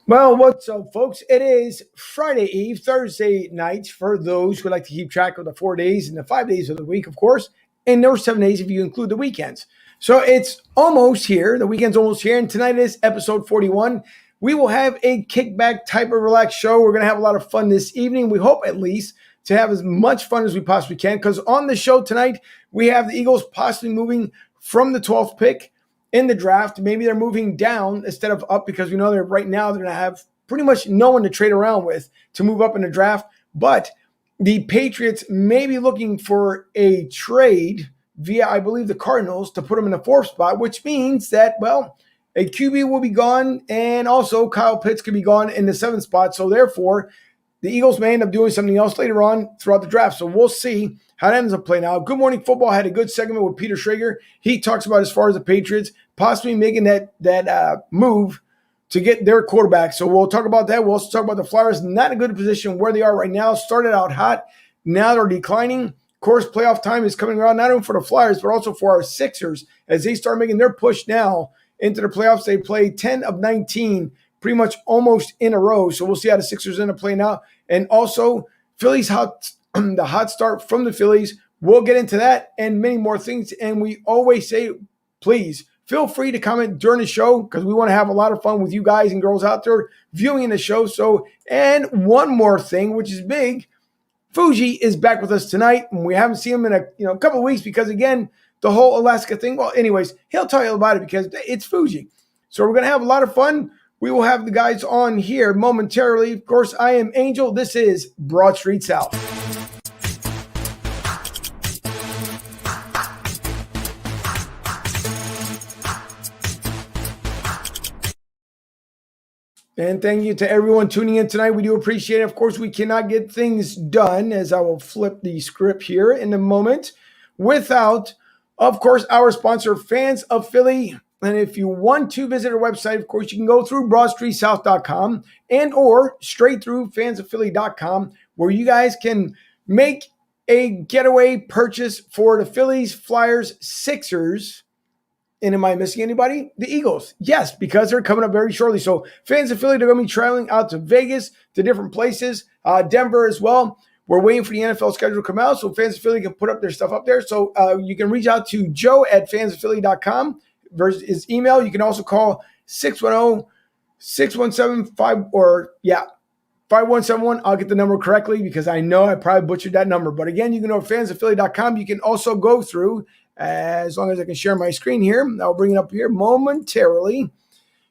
Well, what's up, folks? It is Friday Eve, Thursday night for those who like to keep track of the 4 days and the 5 days of the week, of course, and there's 7 days if you include the weekends. So it's almost here. The weekend's almost here, and tonight is episode 41. We will have a kickback type of relaxed show. We're going to have a lot of fun this evening. We hope at least to have as much fun as we possibly can because on the show tonight, we have the Eagles possibly moving from the 12th pick in the draft. Maybe they're moving down instead of up because we know that right now they're going to have pretty much no one to trade around with to move up in the draft. But the Patriots may be looking for a trade via, I believe, the Cardinals to put them in the fourth spot, which means that, well, a QB will be gone and also Kyle Pitts could be gone in the seventh spot. So therefore, the Eagles may end up doing something else later on throughout the draft. So we'll see how it ends up playing out. Good Morning Football had a good segment with Peter Schrager. He talks about as far as the Patriots possibly making that move to get their quarterback. So we'll talk about that. We'll also talk about the Flyers. Not in a good position where they are right now. Started out hot. Now they're declining. Of course, playoff time is coming around not only for the Flyers, but also for our Sixers as they start making their push now into the playoffs. They play 10 of 19 pretty much almost in a row. So we'll see how the Sixers end up playing out. And also, Phillies the hot start from the Phillies. We'll get into that and many more things. And we always say, please feel free to comment during the show because we want to have a lot of fun with you guys and girls out there viewing the show. So, and one more thing, which is big, Fuji is back with us tonight. And we haven't seen him in a couple of weeks because, again, the whole Alaska thing. Well, anyways, he'll tell you about it because it's Fuji. So we're going to have a lot of fun. We will have the guys on here momentarily. Of course, I am Angel. This is Broad Street South. And thank you to everyone tuning in tonight. We do appreciate it. Of course, we cannot get things done, as I will flip the script here in a moment, without, of course, our sponsor, Fans of Philly. And if you want to visit our website, of course, you can go through broadstreetsouth.com and or straight through fansophilly.com, where you guys can make a getaway purchase for the Phillies, Flyers, Sixers. And am I missing anybody? The Eagles. Yes, because they're coming up very shortly. So Fans of Philly, they're going to be traveling out to Vegas, to different places, Denver as well. We're waiting for the NFL schedule to come out so Fans of Philly can put up their stuff up there. So you can reach out to Joe at fansophilly.com versus his email. You can also call 610-617-5171. I'll get the number correctly because I know I probably butchered that number. But again, you can go to fansophilly.com. You can also go through, as long as I can share my screen here, I'll bring it up here momentarily.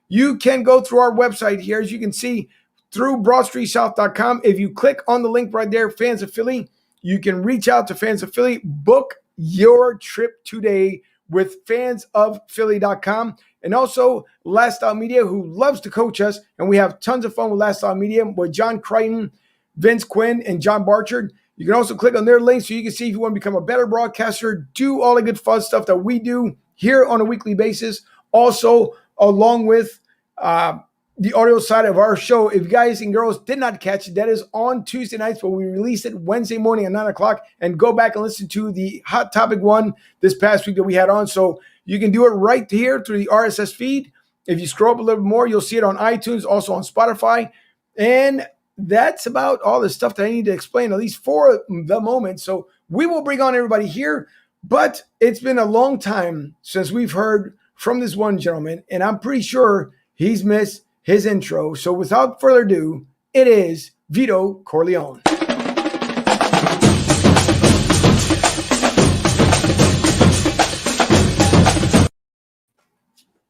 You can go through our website here, as you can see, through broadstreetsouth.com. If you click on the link right there, Fans of Philly, you can reach out to Fans of Philly. Book your trip today with fansofphilly.com. And also Last Out Media, who loves to coach us. And we have tons of fun with Last Out Media with John Crichton, Vince Quinn, and John Barchard. You can also click on their link so you can see if you want to become a better broadcaster, do all the good fun stuff that we do here on a weekly basis. Also, along with the audio side of our show, if you guys and girls did not catch it, that is on Tuesday nights, but we release it Wednesday morning at 9 o'clock. And go back and listen to the Hot Topic one this past week that we had on. So you can do it right here through the RSS feed. If you scroll up a little bit more, you'll see it on iTunes, also on Spotify. And that's about all the stuff that I need to explain, at least for the moment. So we will bring on everybody here, but it's been a long time since we've heard from this one gentleman, and I'm pretty sure he's missed his intro. So without further ado, it is Vito Corleone.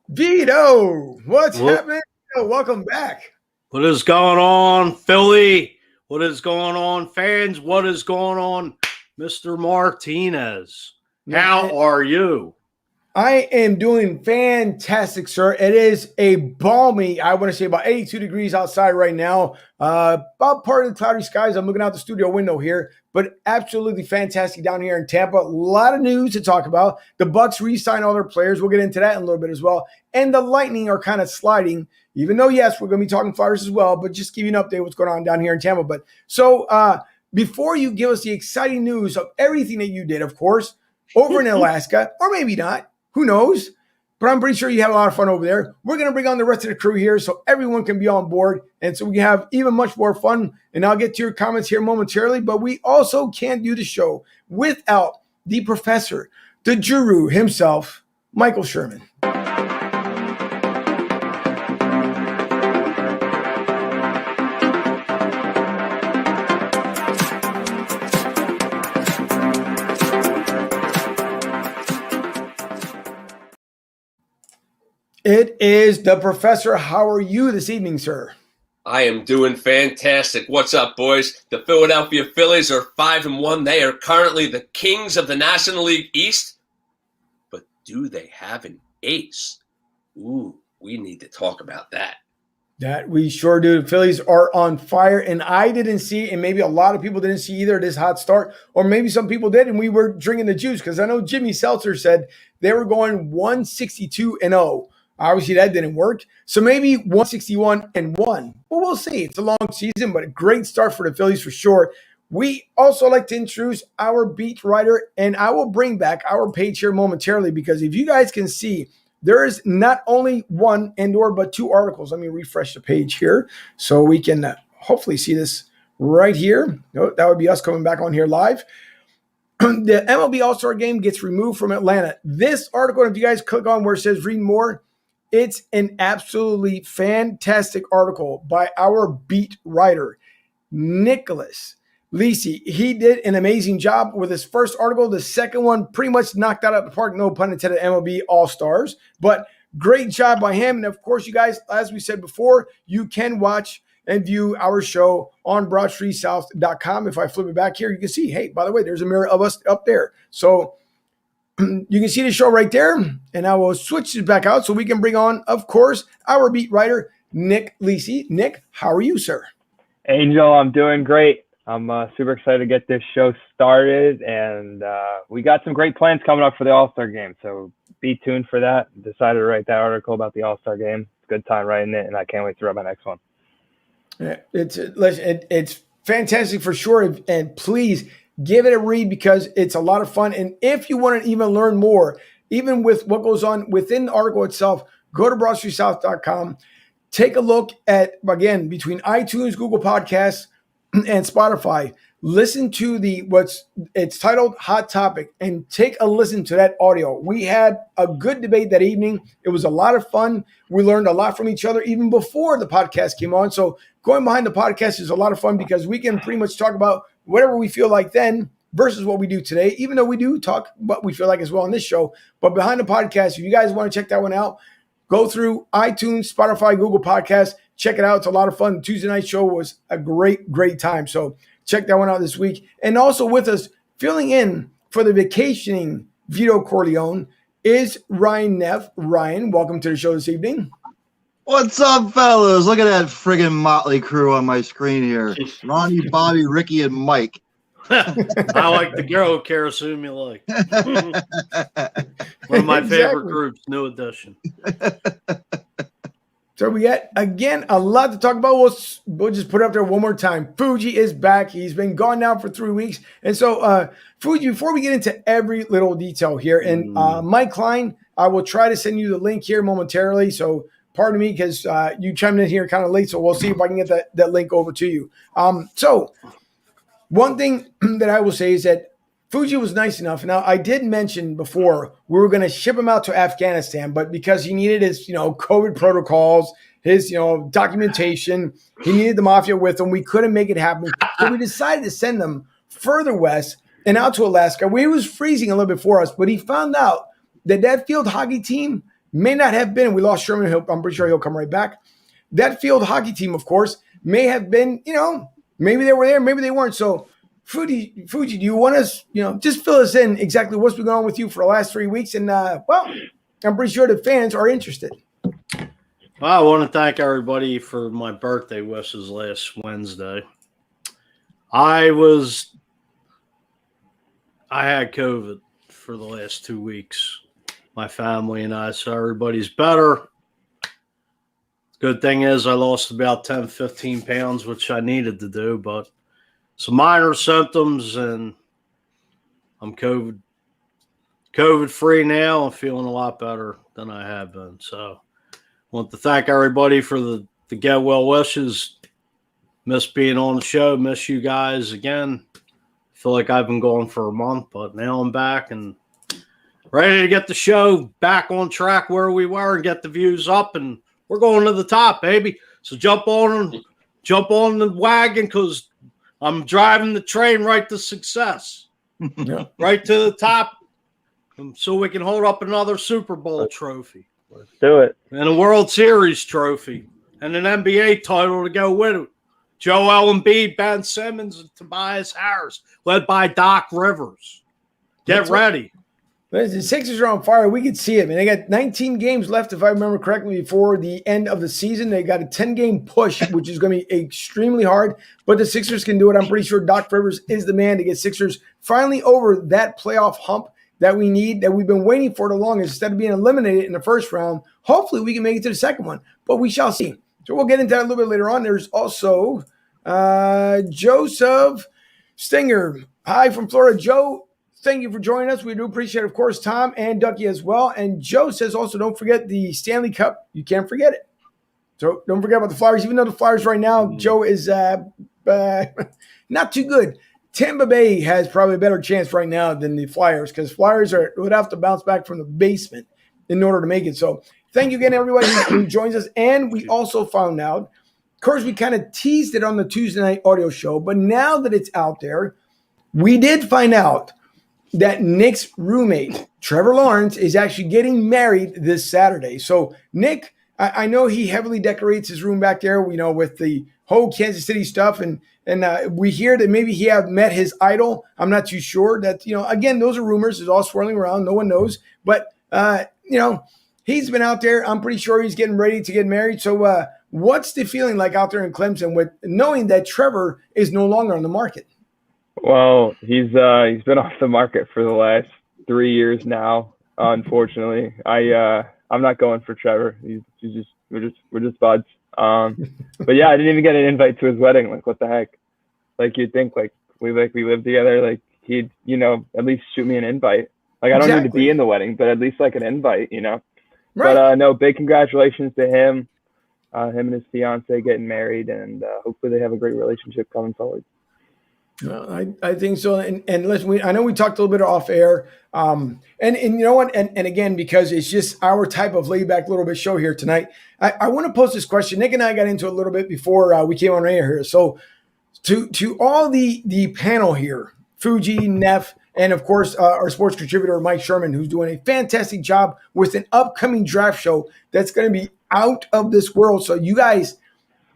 Vito, what's happening? Vito, welcome back. What is going on, Philly? What is going on, fans? What is going on, Mr. Martinez? How are you? I am doing fantastic, sir. It is a balmy, I want to say about 82 degrees outside right now. About part of the cloudy skies. I'm looking out the studio window here, but absolutely fantastic down here in Tampa. A lot of news to talk about. The Bucks re-signed all their players. We'll get into that in a little bit as well. And the Lightning are kind of sliding, even though, yes, we're going to be talking Flyers as well, but just give you an update what's going on down here in Tampa. But so before you give us the exciting news of everything that you did, of course, over in Alaska, or maybe not, who knows? but I'm pretty sure you had a lot of fun over there. We're going to bring on the rest of the crew here so everyone can be on board and so we can have even much more fun. And I'll get to your comments here momentarily, but we also can't do the show without the professor, the guru himself, Michael Sherman. It is the professor. How are you this evening, sir? I am doing fantastic. What's up, boys? The Philadelphia Phillies are 5-1. They are currently the kings of the National League East. But do they have an ace? Ooh, we need to talk about that. That we sure do. The Phillies are on fire, and I didn't see, and maybe a lot of people didn't see either this hot start, or maybe some people did, and we were drinking the juice because I know Jimmy Seltzer said they were going 162-0. Obviously, that didn't work. So maybe 161-1. Well, we'll see. It's a long season, but a great start for the Phillies for sure. We also like to introduce our beat writer, and I will bring back our page here momentarily because if you guys can see, there is not only one and/or but two articles. Let me refresh the page here so we can hopefully see this right here. Oh, that would be us coming back on here live. The MLB All-Star Game gets removed from Atlanta. This article, if you guys click on where it says read more, it's an absolutely fantastic article by our beat writer, Nicholas Lisi. He did an amazing job with his first article. The second one pretty much knocked out of the park, no pun intended, MLB All-Stars. But great job by him. And of course, you guys, as we said before, you can watch and view our show on BroadStreetSouth.com. If I flip it back here, you can see, hey, by the way, there's a mirror of us up there. So you can see the show right there. And I will switch it back out so we can bring on, of course, our beat writer, Nick Lisi. Nick, how are you, sir? Angel, I'm doing great. I'm super excited to get this show started, and we got some great plans coming up for the All-Star Game, so be tuned for that. Decided to write that article about the All-Star Game. It's a good time writing it, and I can't wait to write my next one. It's fantastic for sure, and please give it a read because it's a lot of fun. And if you want to even learn more, even with what goes on within the article itself, go to BroadStreetSouth.com. Take a look at, again, between iTunes, Google Podcasts, and Spotify. Listen to it's titled Hot Topic and take a listen to that audio. We had a good debate that evening. It was a lot of fun. We learned a lot from each other even before the podcast came on. So going behind the podcast is a lot of fun because we can pretty much talk about whatever we feel like then versus what we do today, even though we do talk what we feel like as well on this show. But behind the podcast, if you guys want to check that one out, go through iTunes, Spotify, Google Podcasts. Check it out. It's a lot of fun. The Tuesday night show was a great, great time. So check that one out this week. And also with us, filling in for the vacationing Vito Corleone is Ryan Neff. Ryan, welcome to the show this evening. What's up, fellas? Look at that friggin' motley crew on my screen here. Ronnie, Bobby, Ricky, and Mike. I like the girl assume you like. One of my favorite groups, new edition. So we got, again, a lot to talk about. We'll just put it up there one more time. Fuji is back. He's been gone now for 3 weeks. And so, Fuji, before we get into every little detail here, and Mike Klein, I will try to send you the link here momentarily. So pardon me because you chimed in here kind of late. So we'll see if I can get that link over to you. So one thing that I will say is that Fuji was nice enough. Now, I did mention before we were going to ship him out to Afghanistan, but because he needed his, COVID protocols, his, documentation, he needed the mafia with him. We couldn't make it happen. So we decided to send him further west and out to Alaska, where he was freezing a little bit for us. But he found out that field hockey team may not have been. We lost Sherman. I'm pretty sure he'll come right back. That field hockey team, of course, may have been, maybe they were there, maybe they weren't. So, Fuji, do you want us, just fill us in exactly what's been going on with you for the last 3 weeks? And, I'm pretty sure the fans are interested. Well, I want to thank everybody for my birthday wishes last Wednesday. I had COVID for the last 2 weeks, my family and I, so everybody's better. Good thing is I lost about 10, 15 pounds, which I needed to do, but some minor symptoms, and I'm COVID free now. I'm feeling a lot better than I have been. So I want to thank everybody for the get well wishes. Miss being on the show. Miss you guys again. Feel like I've been gone for a month, but now I'm back and ready to get the show back on track where we were and get the views up, and we're going to the top, baby. So jump on the wagon, because I'm driving the train right to success, right to the top, so we can hold up another Super Bowl trophy. Let's do it. And a World Series trophy and an NBA title to go with it. Joel Embiid, Ben Simmons, and Tobias Harris, led by Doc Rivers. Get ready. The Sixers are on fire. We could see it, man. They got 19 games left, if I remember correctly, before the end of the season. They got a 10-game push, which is going to be extremely hard, but the Sixers can do it. I'm pretty sure Doc Rivers is the man to get Sixers finally over that playoff hump that we need, that we've been waiting for the longest. Instead of being eliminated in the first round, hopefully we can make it to the second one, but we shall see. So we'll get into that a little bit later on. There's also Joseph Stinger. Hi from Florida. Joe, thank you for joining us. We do appreciate it, of course, Tom and Ducky as well. And Joe says also, don't forget the Stanley Cup. You can't forget it. So don't forget about the Flyers. Even though the Flyers right now, Joe, is not too good. Tampa Bay has probably a better chance right now than the Flyers, because Flyers would have to bounce back from the basement in order to make it. So thank you again, everybody who joins us. And we also found out, of course, we kind of teased it on the Tuesday night audio show, but now that it's out there, we did find out that Nick's roommate, Trevor Lawrence, is actually getting married this Saturday. So Nick, I know he heavily decorates his room back there, with the whole Kansas City stuff. And we hear that maybe he have met his idol. I'm not too sure. That, again, those are rumors. It's all swirling around. No one knows. But, he's been out there. I'm pretty sure he's getting ready to get married. So what's the feeling like out there in Clemson with knowing that Trevor is no longer on the market? Well, he's been off the market for the last 3 years now. Unfortunately, I'm not going for Trevor. We're just buds. But yeah, I didn't even get an invite to his wedding. Like, what the heck? Like, you'd think we live together. Like, he'd at least shoot me an invite. Like, I don't need to be in the wedding, but at least like an invite, Right. But no, big congratulations to him. Him and his fiance getting married, and hopefully they have a great relationship coming forward. I think so. And listen, I know we talked a little bit off air. And you know what? And again, because it's just our type of laid back little bit show here tonight, I want to pose this question. Nick and I got into it a little bit before we came on air here. So to all the panel here, Fuji, Neff, and of course our sports contributor, Mike Sherman, who's doing a fantastic job with an upcoming draft show that's going to be out of this world. So you guys,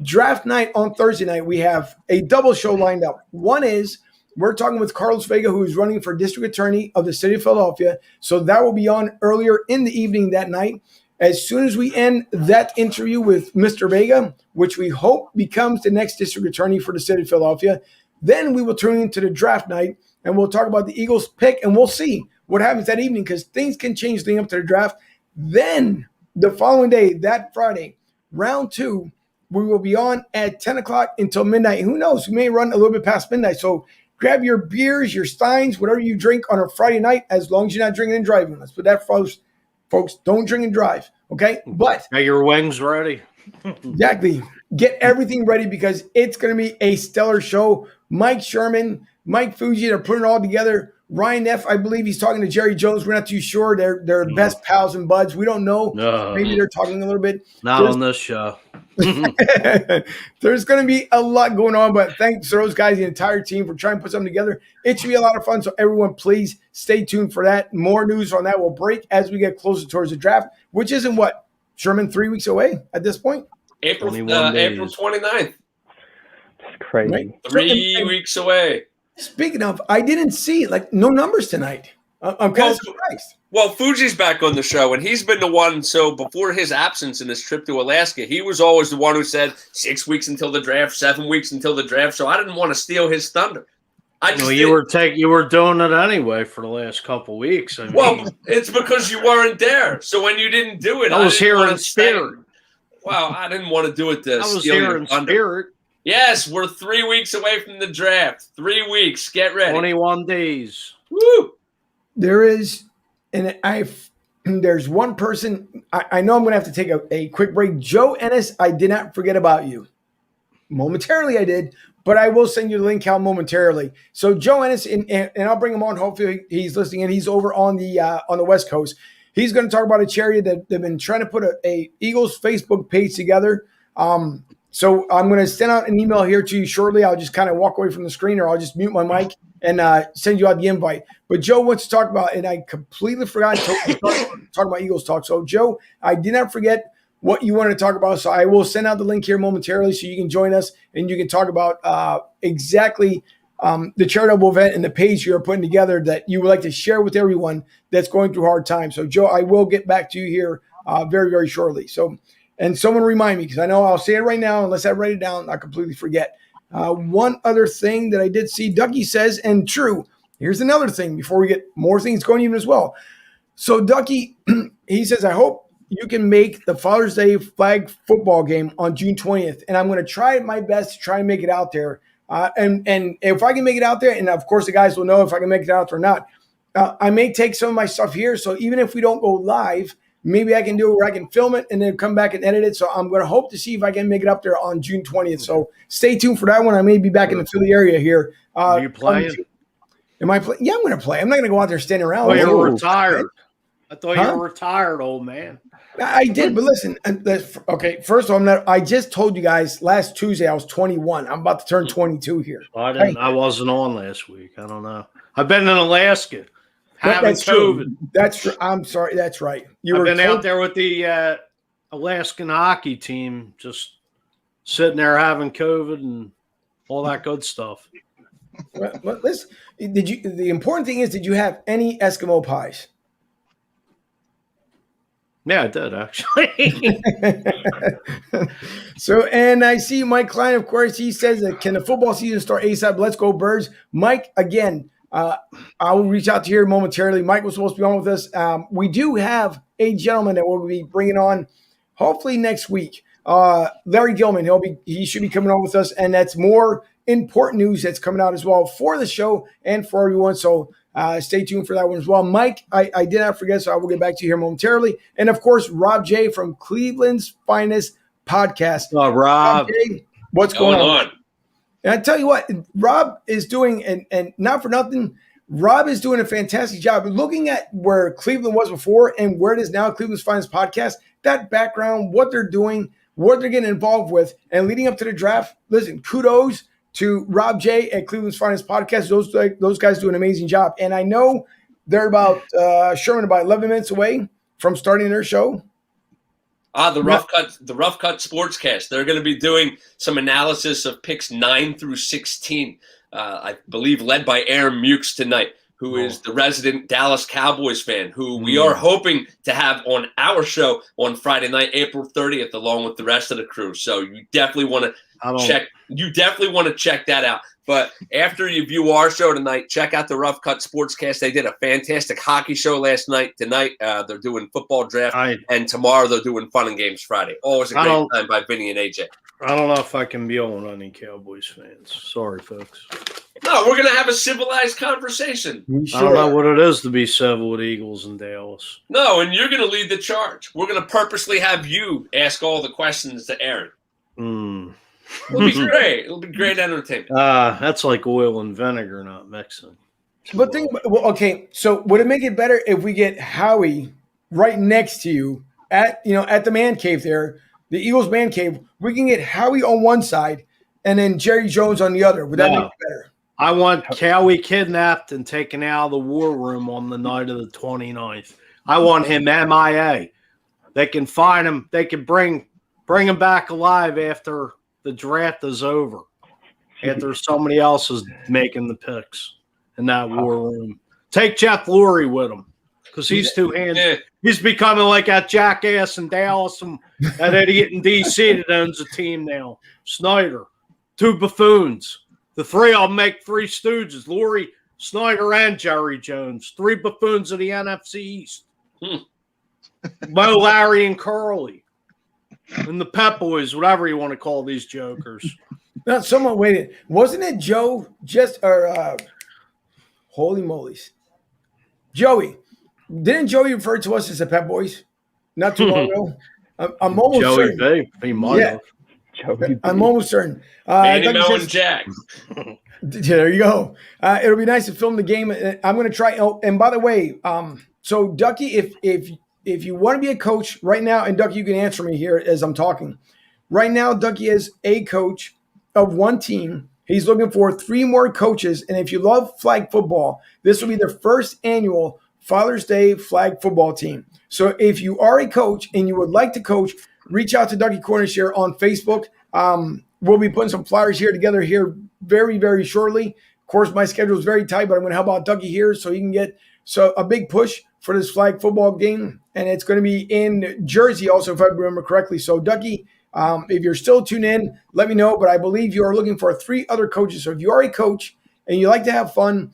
draft night on Thursday night, we have a double show lined up. One is we're talking with Carlos Vega, who is running for district attorney of the city of Philadelphia. So that will be on earlier in the evening that night. As soon as we end that interview with Mr. Vega, which we hope becomes the next district attorney for the city of Philadelphia, then we will turn into the draft night and we'll talk about the Eagles pick, and we'll see what happens that evening, because things can change leading up to the draft. Then the following day, that Friday, round 2, we will be on at 10 o'clock until midnight. Who knows? We may run a little bit past midnight. So grab your beers, your steins, whatever you drink on a Friday night, as long as you're not drinking and driving. Let's put that first. Folks, don't drink and drive, okay? But got your wings ready. Exactly. Get everything ready, because it's going to be a stellar show. Mike Sherman, Mike Fuji, they're putting it all together. Ryan F., I believe he's talking to Jerry Jones. We're not too sure. They're best pals and buds. We don't know. Maybe they're talking a little bit. Not on this show. There's going to be a lot going on, but thanks to those guys, the entire team, for trying to put something together. It should be a lot of fun, so everyone, please stay tuned for that. More news on that will break as we get closer towards the draft, which isn't what, Sherman, 3 weeks away at this point? April 29th. That's crazy. Right? 3 weeks away. Speaking of, I didn't see, no numbers tonight. I'm kind of surprised. Well, Fuji's back on the show, and he's been the one. So before his absence in his trip to Alaska, he was always the one who said 6 weeks until the draft, 7 weeks until the draft. So I didn't want to steal his thunder. You were doing it anyway for the last couple weeks. Well, it's because you weren't there. So when you didn't do it, I was here in spirit. Well, I didn't want to do it to I was steal here your in thunder. spirit. Yes, we're 3 weeks away from the draft. 3 weeks. Get ready. 21 days. Woo! There is, and there's one person. I know I'm going to have to take a quick break. Joe Ennis, I did not forget about you. Momentarily, I did, but I will send you the link out momentarily. So Joe Ennis, and I'll bring him on. Hopefully, he's listening, and he's over on the West Coast. He's going to talk about a charity that they've been trying to put a Eagles Facebook page together. So I'm going to send out an email here to you shortly. I'll just kind of walk away from the screen, or I'll just mute my mic and send you out the invite. But Joe wants to talk about, and I completely forgot to talk about Eagles talk. So Joe, I did not forget what you wanted to talk about. So I will send out the link here momentarily so you can join us and you can talk about exactly the charitable event and the page you're putting together that you would like to share with everyone that's going through hard times. So Joe, I will get back to you here very, very shortly. So, and someone remind me, because I know I'll say it right now, unless I write it down, I completely forget. One other thing that I did see, Ducky says, and true, here's another thing before we get more things going even as well. So Ducky, he says, I hope you can make the Father's Day flag football game on June 20th. And I'm going to try my best to try and make it out there. And if I can make it out there, and of course the guys will know if I can make it out there or not, I may take some of my stuff here. So even if we don't go live, maybe I can do it where I can film it and then come back and edit it. So I'm going to hope to see if I can make it up there on June 20th. So stay tuned for that one. I may be back in the Philly area here. Are you playing? Am I playing? Yeah, I'm going to play. I'm not going to go out there standing around. Oh, you're retired. I thought you were retired, old man. I did, but listen. Okay, first of all, I just told you guys last Tuesday I was 21. I'm about to turn 22 here. I wasn't on last week. I don't know. I've been in Alaska having that's COVID. True. That's true. I'm sorry. That's right. I've been out there with the Alaskan hockey team, just sitting there having COVID and all that good stuff. Well, listen, the important thing is, did you have any Eskimo pies? Yeah, I did, actually. So, and I see Mike Klein, of course, he says that can the football season start ASAP? Let's go Birds. Mike, again, I will reach out to you momentarily. Mike was supposed to be on with us. We do have a gentleman that we'll be bringing on hopefully next week. Larry Gilman, he should be coming on with us, and that's more important news that's coming out as well for the show and for everyone. So stay tuned for that one as well. Mike, I did not forget, so I will get back to you here momentarily. And of course, Rob J from Cleveland's Finest Podcast. Rob J, what's going on? And I tell you what, Rob is doing, and not for nothing, Rob is doing a fantastic job looking at where Cleveland was before and where it is now, Cleveland's Finest Podcast, that background, what they're doing, what they're getting involved with, and leading up to the draft. Listen, kudos to Rob J at Cleveland's Finest Podcast. Those guys do an amazing job. And I know they're about Sherman about 11 minutes away from starting their show. The Rough Cut Sportscast. They're going to be doing some analysis of picks 9 through 16. I believe led by Aaron Mukes tonight, who is the resident Dallas Cowboys fan, who we are hoping to have on our show on Friday night, April 30th, along with the rest of the crew. So you definitely want to check. You definitely want to check that out. But after you view our show tonight, check out the Rough Cut Sportscast. They did a fantastic hockey show last night. Tonight, they're doing football draft, and tomorrow they're doing fun and games Friday. Always a great time by Vinny and AJ. I don't know if I can be on any Cowboys fans. Sorry, folks. No, we're going to have a civilized conversation. I don't know what it is to be civil with Eagles and Dallas. No, and you're going to lead the charge. We're going to purposely have you ask all the questions to Aaron. It'll be great. It'll be great entertainment. That's like oil and vinegar, not mixing. But okay, so would it make it better if we get Howie right next to you at the man cave there, the Eagles man cave? We can get Howie on one side and then Jerry Jones on the other. Would that make it better? I want Howie kidnapped and taken out of the war room on the night of the 29th. I want him MIA. They can find him. They can bring him back alive after the draft is over, after somebody else is making the picks in that war room. Take Jeff Lurie with him because he's too hands. Yeah. He's becoming like that jackass in Dallas and that idiot in D.C. that owns a team now. Snyder, 2 buffoons. The 3 of them make 3 stooges. Lurie, Snyder, and Jerry Jones. 3 buffoons of the NFC East. Mo, Larry, and Curly. And the Pep Boys, whatever you want to call these jokers. No, someone waited. Wasn't it Joe? Holy mollies. Joey, Didn't Joey refer to us as the Pep Boys not too long ago? I'm almost Joey certain. B. He might have. Joey I'm B. almost certain. Manny, Dougie Mo, says- and Jack. There you go. It'll be nice to film the game. I'm going to try. Oh, and by the way, so Ducky, if you want to be a coach right now, and Ducky, you can answer me here as I'm talking. Right now, Ducky is a coach of one team. He's looking for 3 more coaches. And if you love flag football, this will be the first annual Father's Day flag football team. So if you are a coach and you would like to coach, reach out to Ducky Cornish here on Facebook. We'll be putting some flyers here together here very, very shortly. Of course, my schedule is very tight, but I'm going to help out Ducky here so he can get a big push for this flag football game. And it's going to be in Jersey also, if I remember correctly. So, Ducky, if you're still tuned in, let me know. But I believe you are looking for 3 other coaches. So if you are a coach and you like to have fun,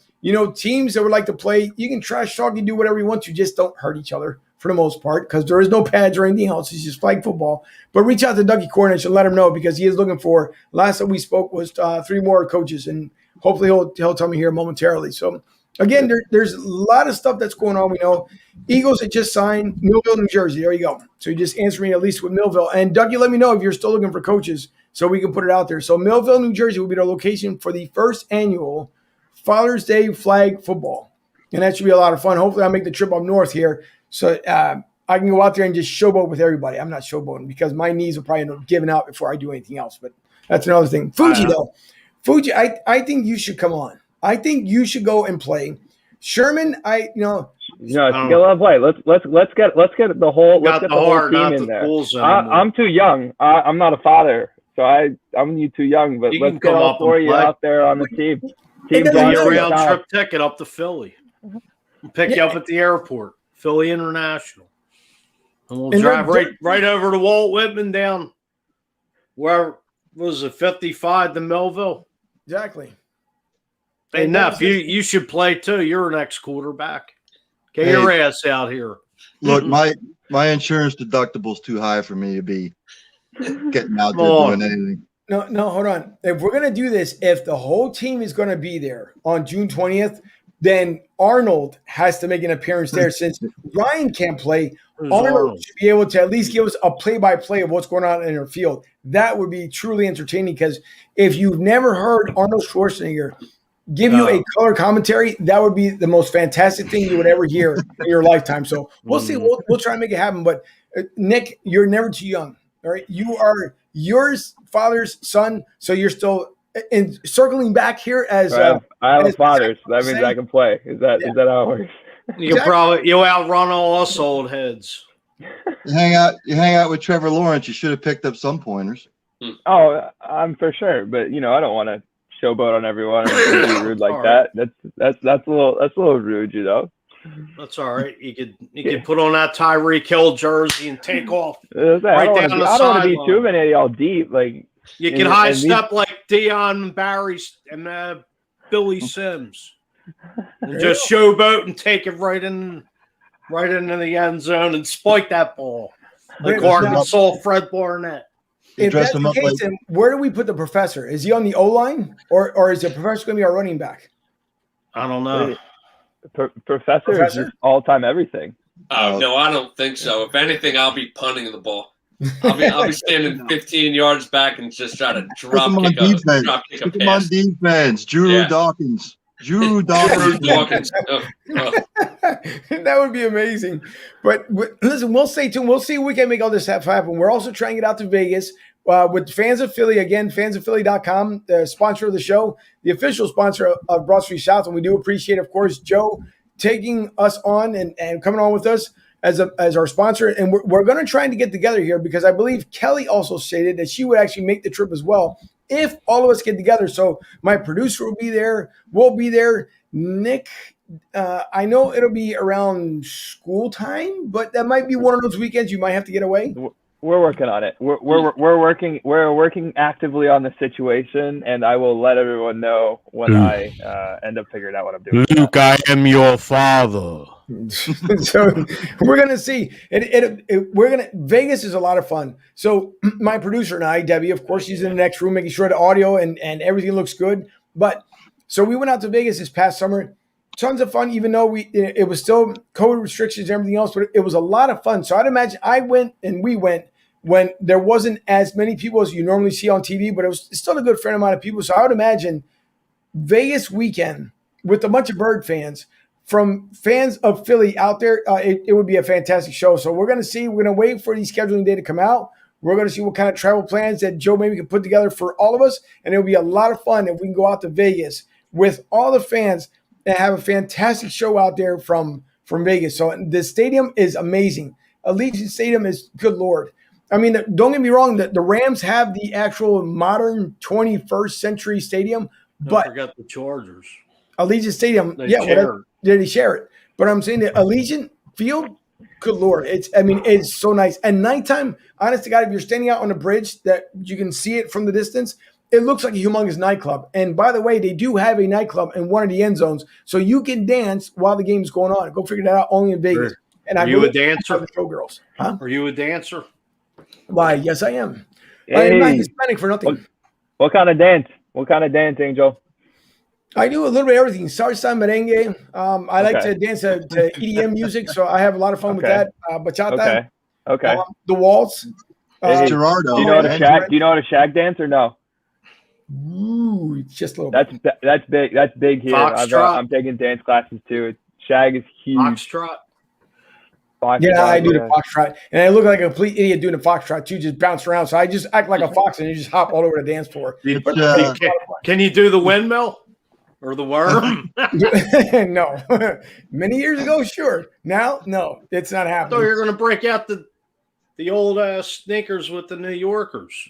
teams that would like to play, you can trash talk and do whatever you want to. Just don't hurt each other for the most part, because there is no pads or anything else. It's just flag football. But reach out to Ducky Cornish and let him know, because he is looking for, last that we spoke was 3 more coaches, and hopefully he'll tell me here momentarily. So again, there's a lot of stuff that's going on. We know Eagles had just signed Millville, New Jersey. There you go. So you just answer me at least with Millville. And Ducky, let me know if you're still looking for coaches so we can put it out there. So Millville, New Jersey will be the location for the first annual Father's Day flag football. And that should be a lot of fun. Hopefully I'll make the trip up north here, so I can go out there and just showboat with everybody. I'm not showboating because my knees will probably end up giving out before I do anything else. But that's another thing. Fuji, though. Fuji, I think you should come on. I think you should go and play. Sherman, it's skill of play. Let's get the whole team in there. I'm too young. I'm not a father, so I'm too young. But let's get all 4 of you out there on the team. Team round trip ticket up to Philly. We'll pick you up at the airport, Philly International, and we'll drive right over to Walt Whitman down. Where was it? 55 to Millville. Exactly. Hey, Neff, you should play too. You're an ex-quarterback. Get your ass out here. Look, my insurance deductible's too high for me to be getting out there doing anything. No, hold on. If we're going to do this, if the whole team is going to be there on June 20th, then Arnold has to make an appearance there. Since Ryan can't play, Arnold should be able to at least give us a play-by-play of what's going on in our field. That would be truly entertaining, because if you've never heard Arnold Schwarzenegger give you a color commentary, that would be the most fantastic thing you would ever hear in your lifetime. So we'll see. We'll try and make it happen. But Nick, you're never too young. All right, you are your father's son, so you're still circling back here as I have a father, so that means I can play. Is that how it works? You'll outrun all us old heads. You hang out with Trevor Lawrence. You should have picked up some pointers. Oh, I'm for sure, but I don't want to showboat on everyone and be rude like that. That's a little rude, That's all right. You could put on that Tyreek Hill jersey and take off. I don't want to be too many of y'all deep. Like you can high step like Deion Barry and Billy Sims, and just showboat and take it right into the end zone and spike that ball like Arkansas Fred Barnett. If that's the case, then where do we put the professor? Is he on the O-line, or is the professor going to be our running back? I don't know. Professor is just all-time everything. Oh, no, I don't think so. If anything, I'll be punting the ball. I'll be standing 15 yards back and just try to drop kick a pass. Put him on defense. Drew Dawkins. Dawkins. That would be amazing. But listen, we'll stay tuned. We'll see if we can make all this happen. We're also trying to get out to Vegas with Fans of Philly. Again, fansofphilly.com, the sponsor of the show, the official sponsor of Broad Street South. And we do appreciate, of course, Joe taking us on and coming on with us as our sponsor. And we're going to try to get together here, because I believe Kelly also stated that she would actually make the trip as well if all of us get together. So my producer will be there. We'll be there. Nick, I know it'll be around school time, but that might be one of those weekends you might have to get away. We're working on it. We're working actively on the situation, and I will let everyone know when I end up figuring out what I'm doing. Luke, I am your father. So we're gonna see. Vegas is a lot of fun. So my producer and I, Debbie, of course, she's in the next room making sure the audio and everything looks good. But so we went out to Vegas this past summer. tons of fun, even though it was still COVID restrictions and everything else, but it was a lot of fun. So I'd imagine we went when there wasn't as many people as you normally see on TV, but it was still a good fair amount of people. So I would imagine Vegas weekend with a bunch of Bird fans, from fans of Philly out there, it would be a fantastic show. So we're going to wait for the scheduling day to come out. We're going to see what kind of travel plans that Joe maybe can put together for all of us. And it'll be a lot of fun if we can go out to Vegas with all the fans and have a fantastic show out there from Vegas. So the stadium is amazing. Allegiant Stadium is, good Lord. I mean, don't get me wrong, the Rams have the actual modern 21st century stadium, but forget the Chargers. Allegiant Stadium, They share it. But I'm saying the Allegiant Field, good Lord, it's so nice. And nighttime, honest to God, if you're standing out on a bridge that you can see it from the distance, it looks like a humongous nightclub. And by the way, they do have a nightclub in one of the end zones, so you can dance while the game's going on. Go figure that out. Only in Vegas. And Are you a dancer? Showgirls, huh? Are you a dancer? Why? Yes, I am. Hey. I'm not Hispanic for nothing. What kind of dance? What kind of dance, Angel? I do a little bit of everything. Salsa, merengue. I like to dance to EDM music, so I have a lot of fun with that. Bachata. Okay. The waltz. Gerardo. Do you know how to shag? Do you know how to shag dance or no? Ooh, it's just a little bit. That's big. That's big here. I'm taking dance classes too. Shag is huge. Foxtrot. Yeah, I do the foxtrot, and I look like a complete idiot doing the foxtrot too, just bounce around. So I just act like a fox, and you just hop all over the dance floor. Can you do the windmill or the worm? No, many years ago, sure. Now, no, it's not I happening. thought you were going to break out the old sneakers with the New Yorkers.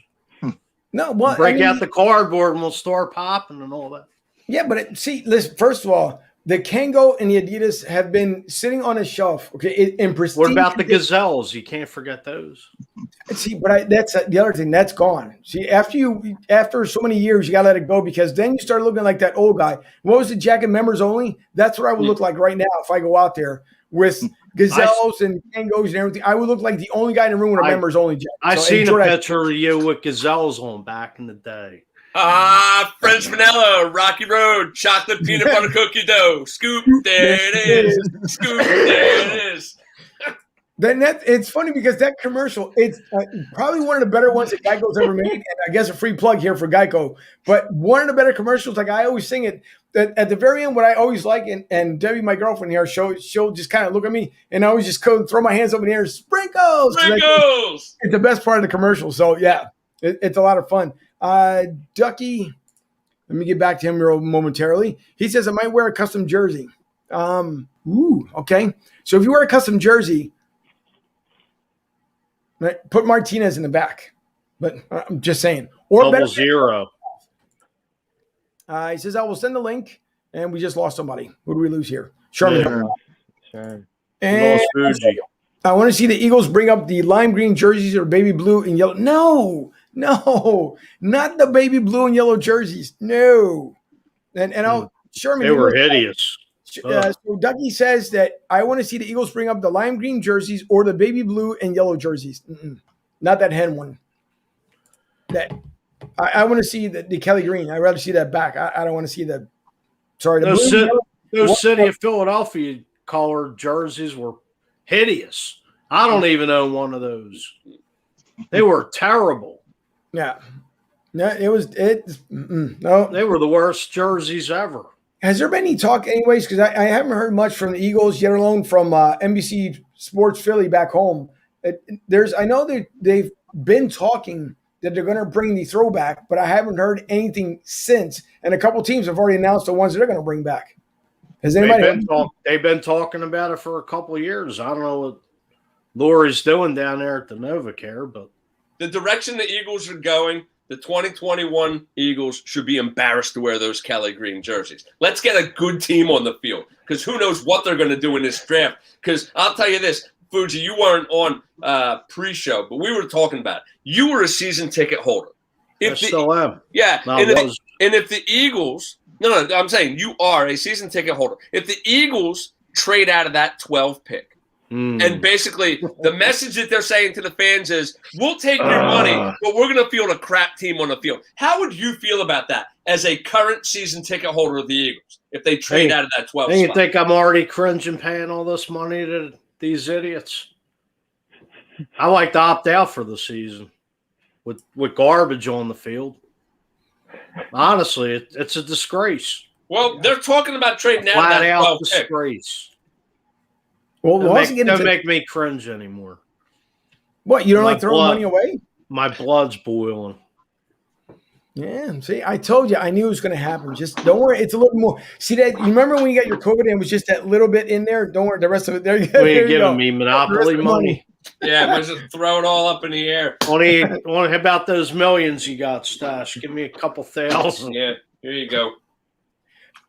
No, well, break out the cardboard and we'll start popping and all that. Yeah, but listen. First of all, the Kango and the Adidas have been sitting on a shelf, okay, in pristine. What about the Gazelles? You can't forget those. See, but that's the other thing. That's gone. See, after so many years, you got to let it go, because then you start looking like that old guy. What was the jacket, members only? That's what I would look like right now if I go out there with Gazelles and Kangos and everything. I would look like the only guy in the room with a members only jacket. I seen a picture of you with Gazelles on back in the day. French vanilla, Rocky Road, chocolate peanut butter cookie dough. Scoop, there it is. Scoop, there it is. Then it's funny because that commercial, it's probably one of the better ones that Geico's ever made. And I guess a free plug here for Geico. But one of the better commercials, like I always sing it, that at the very end, what I always like, and Debbie, my girlfriend here, she'll just kind of look at me, and I always just go throw my hands up in the air, sprinkles! Sprinkles! It's the best part of the commercial. So, yeah, it's a lot of fun. Ducky, let me get back to him momentarily. He says, I might wear a custom jersey. Okay. So if you wear a custom jersey, put Martinez in the back. But I'm just saying. Or better, 0. He says, I will send the link. And we just lost somebody. Who do we lose here? Sherman. Sure. And I want to see the Eagles bring up the lime green jerseys or baby blue and yellow. No, not the baby blue and yellow jerseys. No. And I'll Sherman. They were hideous. So Dougie says that I want to see the Eagles bring up the lime green jerseys or the baby blue and yellow jerseys. Not that hen one. That I want to see the Kelly green. I'd rather see that back. I don't want to see the. Sorry, those City of Philadelphia colored jerseys were hideous. I don't even own one of those. They were terrible. Yeah. No, no. They were the worst jerseys ever. Has there been any talk anyways? Because I haven't heard much from the Eagles, yet alone from NBC Sports Philly back home. I know that they've been talking that they're going to bring the throwback, but I haven't heard anything since. And a couple teams have already announced the ones that they're going to bring back. Has anybody? They've been talking about it for a couple of years. I don't know what Lori's doing down there at the NovaCare, but the direction the Eagles are going, the 2021 Eagles should be embarrassed to wear those Kelly green jerseys. Let's get a good team on the field, because who knows what they're going to do in this draft. Because I'll tell you this, Fuji, you weren't on pre-show, but we were talking about it. You were a season ticket holder. I still am. Yeah, and if the Eagles – no, I'm saying you are a season ticket holder. If the Eagles trade out of that 12 pick And basically, the message that they're saying to the fans is, we'll take your money, but we're going to field a crap team on the field. How would you feel about that as a current season ticket holder of the Eagles if they trade out of that 12 spot? You spot? think I'm already cringing paying all this money to these idiots? I like to opt out for the season with garbage on the field. Honestly, it's a disgrace. Well, they're talking about trading out of that 12 pick. Disgrace. Well, don't make me cringe anymore. What, you don't like throwing money away? My blood's boiling. Yeah, see, I told you, I knew it was going to happen. Just don't worry, it's a little more. See that? You remember when you got your COVID and it was just that little bit in there? Don't worry, the rest of it. There you go. You're giving me monopoly money. Yeah, let's just throw it all up in the air. Only about those millions you got stashed. Give me a couple thousand. Yeah, here you go.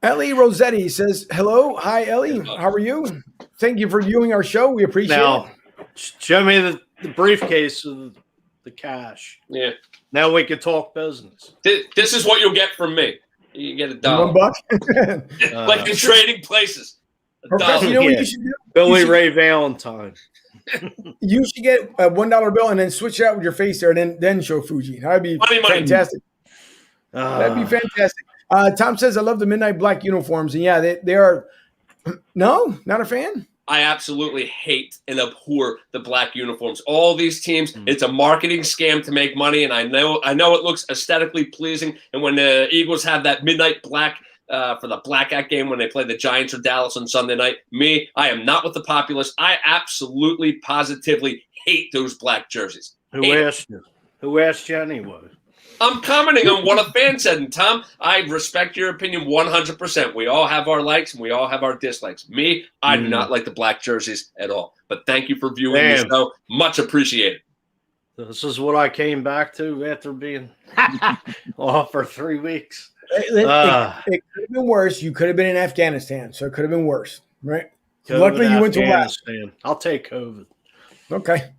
Ellie Rossetti says, hello. Hi, Ellie. How are you? Thank you for viewing our show. We appreciate it. Show me the briefcase of the cash. Yeah. Now we can talk business. This is what you'll get from me. You get $1. $1? Like in trading places. Professor, you know what you should do? Billy Ray Valentine. You should get a $1 bill and then switch it out with your face there and then show Fuji. That'd be fantastic. That'd be fantastic. Tom says, I love the midnight black uniforms. And yeah, they are. No, not a fan. I absolutely hate and abhor the black uniforms. All these teams, it's a marketing scam to make money, and I know it looks aesthetically pleasing. And when the Eagles have that midnight black for the blackout game when they play the Giants or Dallas on Sunday night, I am not with the populace. I absolutely, positively hate those black jerseys. Who asked you? Who asked you anyway? I'm commenting on what a fan said, and Tom, I respect your opinion 100%. We all have our likes and we all have our dislikes. I do not like the black jerseys at all. But thank you for viewing this show. Much appreciated. This is what I came back to after being off for 3 weeks. It could have been worse. You could have been in Afghanistan, so it could have been worse, right? COVID, luckily, you went to Afghanistan. I'll take COVID. Okay.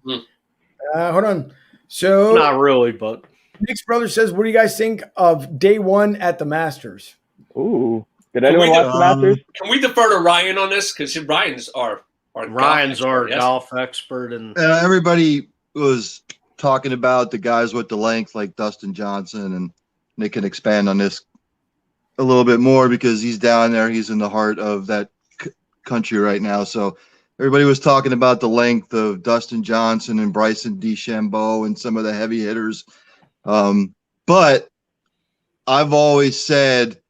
Hold on. So not really, but Nick's brother says, "What do you guys think of day one at the Masters?" Ooh, did anyone watch the Masters? Can we defer to Ryan on this because Ryan's our golf expert, and everybody was talking about the guys with the length like Dustin Johnson, and Nick can expand on this a little bit more because he's down there. He's in the heart of that country right now. So everybody was talking about the length of Dustin Johnson and Bryson DeChambeau and some of the heavy hitters. But I've always said,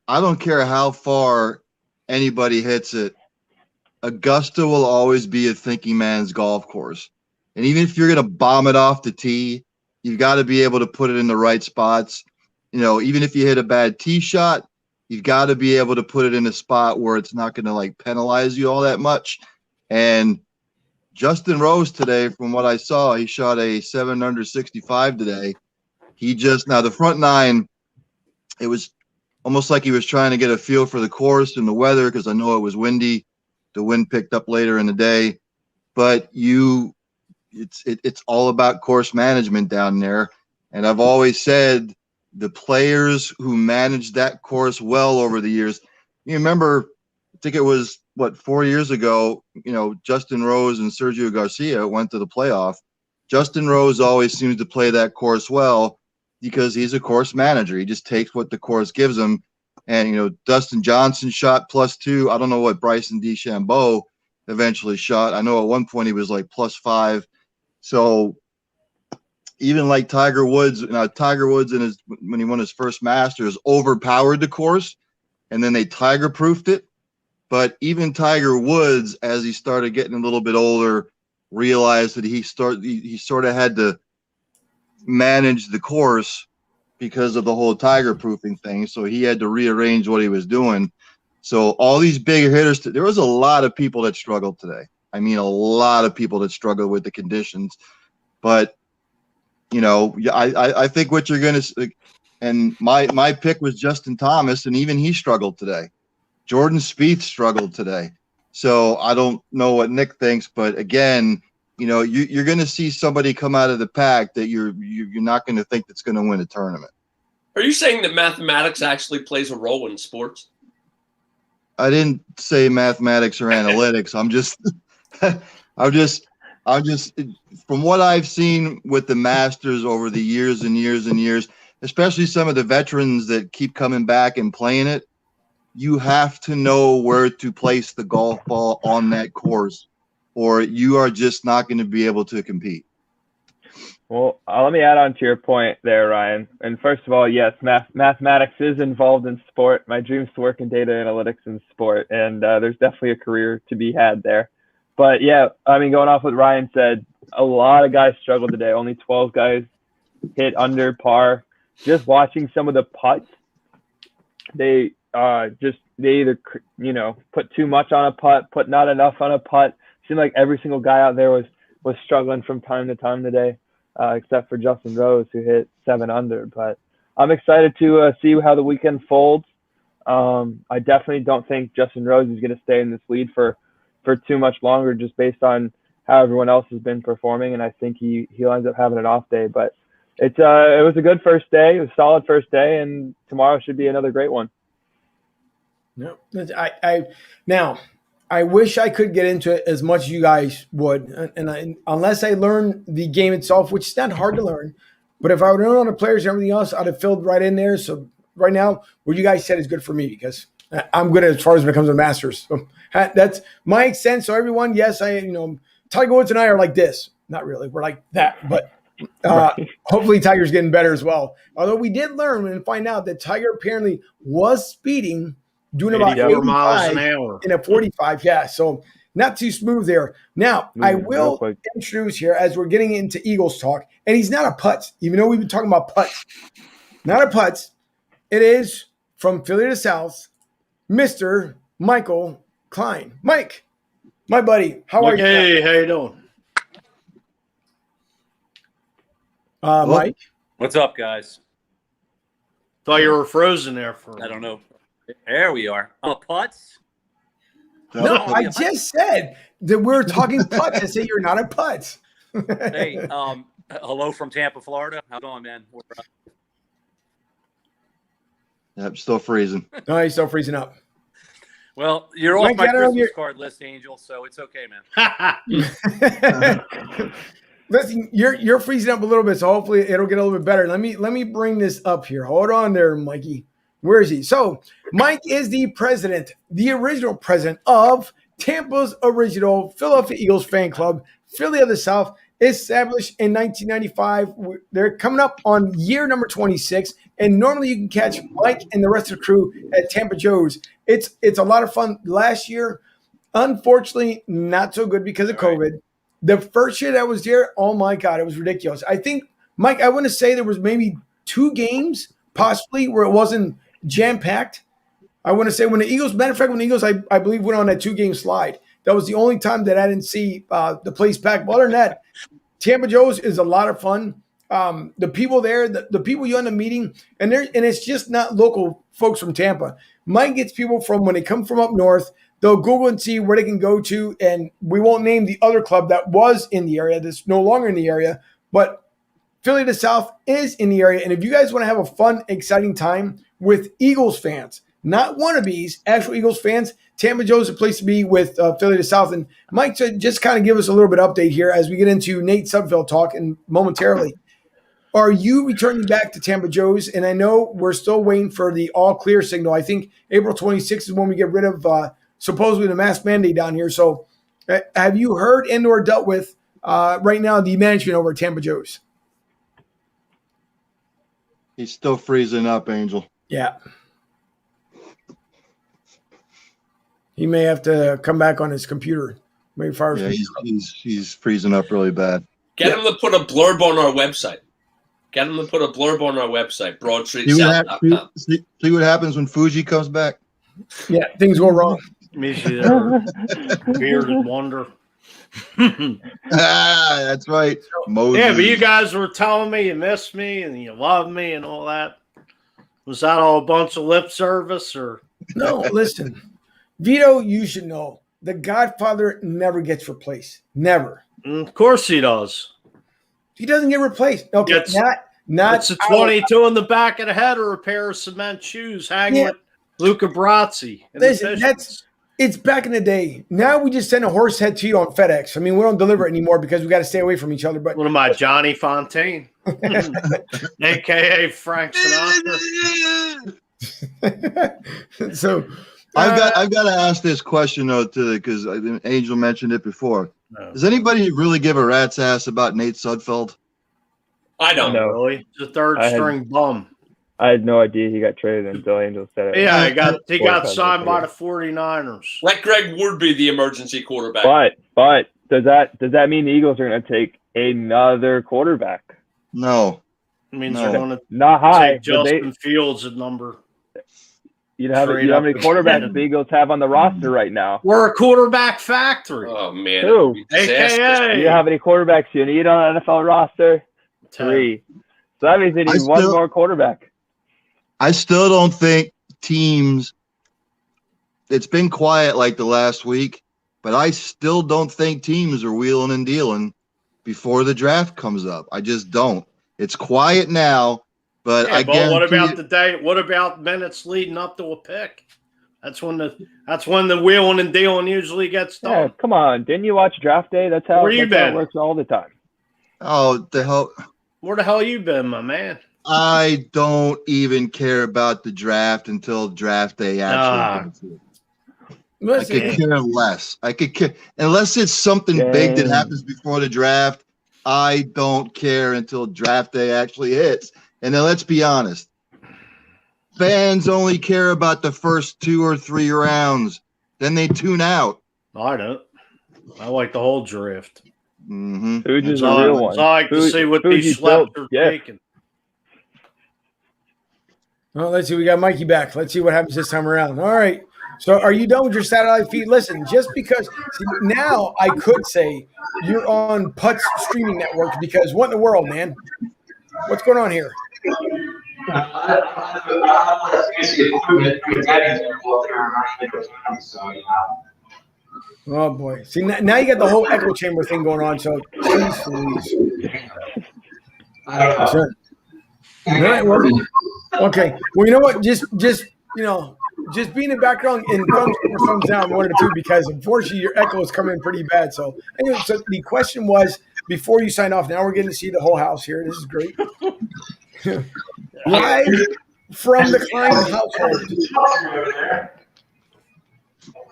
I don't care how far anybody hits it. Augusta will always be a thinking man's golf course. And even if you're going to bomb it off the tee, you've got to be able to put it in the right spots. You know, even if you hit a bad tee shot, you've got to be able to put it in a spot where it's not going to like penalize you all that much. And Justin Rose today, from what I saw, he shot a 7 under 65 today. Now the front nine, it was almost like he was trying to get a feel for the course and the weather because I know it was windy. The wind picked up later in the day, but it's all about course management down there. And I've always said the players who managed that course well over the years, you remember, I think it was 4 years ago, Justin Rose and Sergio Garcia went to the playoff. Justin Rose always seems to play that course well because he's a course manager. He just takes what the course gives him. And, Dustin Johnson shot +2. I don't know what Bryson DeChambeau eventually shot. I know at one point he was like +5. So even like Tiger Woods when he won his first Masters, overpowered the course, and then they Tiger-proofed it. But even Tiger Woods, as he started getting a little bit older, realized that he sort of had to manage the course because of the whole Tiger proofing thing. So he had to rearrange what he was doing. So all these big hitters, there was a lot of people that struggled today. I mean, a lot of people that struggled with the conditions. But, I think what you're going to – and my pick was Justin Thomas, and even he struggled today. Jordan Spieth struggled today. So I don't know what Nick thinks, but again, you're going to see somebody come out of the pack that you're not going to think that's going to win a tournament. Are you saying that mathematics actually plays a role in sports? I didn't say mathematics or analytics. I'm just I'm just from what I've seen with the Masters over the years and years and years, especially some of the veterans that keep coming back and playing it, you have to know where to place the golf ball on that course, or you are just not going to be able to compete. Well, let me add on to your point there, Ryan. And first of all, yes, mathematics is involved in sport. My dream is to work in data analytics in sport, and there's definitely a career to be had there. But yeah, I mean, going off what Ryan said, a lot of guys struggled today. Only 12 guys hit under par. Just watching some of the putts, they either put too much on a putt, put not enough on a putt. Seemed like every single guy out there was struggling from time to time today, except for Justin Rose, who hit 7 under. But I'm excited to see how the weekend folds. I definitely don't think Justin Rose is going to stay in this lead for too much longer, just based on how everyone else has been performing, and I think he'll end up having an off day. But it was a good first day. It was a solid first day, and tomorrow should be another great one. No, I wish I could get into it as much as you guys would, and unless I learn the game itself, which is not hard to learn, but if I would learn on the players and everything else, I'd have filled right in there. So right now, what you guys said is good for me because I'm good as far as when it comes to Masters. So that's my extent. So everyone, yes, Tiger Woods and I are like this. Not really. We're like that, but hopefully Tiger's getting better as well. Although we did learn and find out that Tiger apparently was speeding, doing about 84 miles 85 an hour in a 45. Yeah, so not too smooth there. Now, I will introduce here as we're getting into Eagles talk, and he's not a putz, even though we've been talking about putts. Not a putz. It is from Philly to South, Mr. Michael Klein. Mike, my buddy, how are you? Hey, how you doing? Mike? What's up, guys? Thought you were frozen there for I don't know. There we are. Oh, putts? No, I just said that we're talking putts. I say you're not a putz. Hey, hello from Tampa, Florida. How you doing, man? Yep, still freezing. No, he's still freezing up. Well, you're off Mike, my I don't know Christmas if card list, Angel, so it's okay, man. Listen, you're freezing up a little bit, so hopefully it'll get a little bit better. Let me bring this up here. Hold on there, Mikey. Where is he? So Mike is the original president of Tampa's original Philadelphia Eagles fan club, Philly of the South, established in 1995. They're coming up on year number 26, and normally you can catch Mike and the rest of the crew at Tampa Joe's. It's a lot of fun. Last year, unfortunately, not so good because of COVID. The first year that was there, oh my God, it was ridiculous. I think, Mike, I want to say there was maybe 2 games possibly where it wasn't jam-packed. I want to say when the Eagles, matter of fact, when the Eagles, I believe, went on that 2-game slide, that was the only time that I didn't see the place packed. But other than that, Tampa Joe's is a lot of fun. The people there, the people you end up meeting, and it's just not local folks from Tampa. Mike gets people from when they come from up north. They'll Google and see where they can go to, and we won't name the other club that was in the area that's no longer in the area, but Philly to South is in the area. And if you guys want to have a fun, exciting time with Eagles fans, not wannabes, actual Eagles fans, Tampa Joe's a place to be with Philly to South. And Mike, just kind of give us a little bit of update here as we get into Nate Sudfeld talk and momentarily. Are you returning back to Tampa Joe's? And I know we're still waiting for the all clear signal. I think April 26th is when we get rid of supposedly the mask mandate down here. So have you heard and or dealt with right now the management over at Tampa Joe's? He's still freezing up, Angel. Yeah. He may have to come back on his computer. Maybe fire. Yeah, he's freezing up really bad. Get him to put a blurb on our website. BroadStreetSouth.com. See what happens when Fuji comes back. Yeah, things go wrong. Bearded wonder. That's right. Moses. Yeah, but you guys were telling me you miss me and you love me and all that. Was that all a bunch of lip service or? No, listen. Vito, you should know. The Godfather never gets replaced. Never. Of course he does. He doesn't get replaced. Okay, not. It's a 22 in the back of the head or a pair of cement shoes hanging with Luca Brazzi. Listen, It's back in the day. Now we just send a horse head to you on FedEx. I mean, we don't deliver it anymore because we got to stay away from each other. But What am I, Johnny Fontaine? AKA Frank Sinatra. So I've got to ask this question though, too, because Angel mentioned it before. No. Does anybody really give a rat's ass about Nate Sudfeld? I don't. No. Really? The third string bum. I had no idea he got traded until Angel said it. Yeah, he got signed by the 49ers. Let Greg Ward be the emergency quarterback. But does that mean the Eagles are going to take another quarterback? No. It means No. they're going to Not high. take Justin Fields at number. You know how Straight many up quarterbacks and- the Eagles have on the roster right now? We're a quarterback factory. Oh man, Who? it would be disastrous. AKA. You know how many quarterbacks you need on an NFL roster? 3. So that means they need one more quarterback. I still don't think teams – it's been quiet like the last week, but I still don't think teams are wheeling and dealing before the draft comes up. I just don't. It's quiet now, but Yeah, I but guarantee what about you- the day? What about minutes leading up to a pick? That's when the wheeling and dealing usually gets Yeah, done. come on. Didn't you watch draft day? That's how it works all the time. Oh, the hell – Where the hell you been, my man? I don't even care about the draft until draft day actually comes in. I listen, could care less. I could care unless it's something big that happens before the draft. I don't care until draft day actually hits. And then let's be honest. Fans only care about the first 2 or 3 rounds. Then they tune out. I don't. I like the whole draft. Mm-hmm. Fuji's It's a all, real one. it's all I like to see what Fuji's these built. schleps are Yeah. taking. well, let's see. We got Mikey back. Let's see what happens this time around. All right. So are you done with your satellite feed? Listen, just because now I could say you're on Putz streaming network because what in the world, man? What's going on here? Oh boy! See now you got the whole echo chamber thing going on. So please, sure. All right, well, okay. Well, you know what? Just be in the background and thumbs up or thumbs down, one or two, because unfortunately your echo is coming in pretty bad. So anyway, so the question was before you sign off. Now we're getting to see the whole house here. This is great. Live from the Klein household.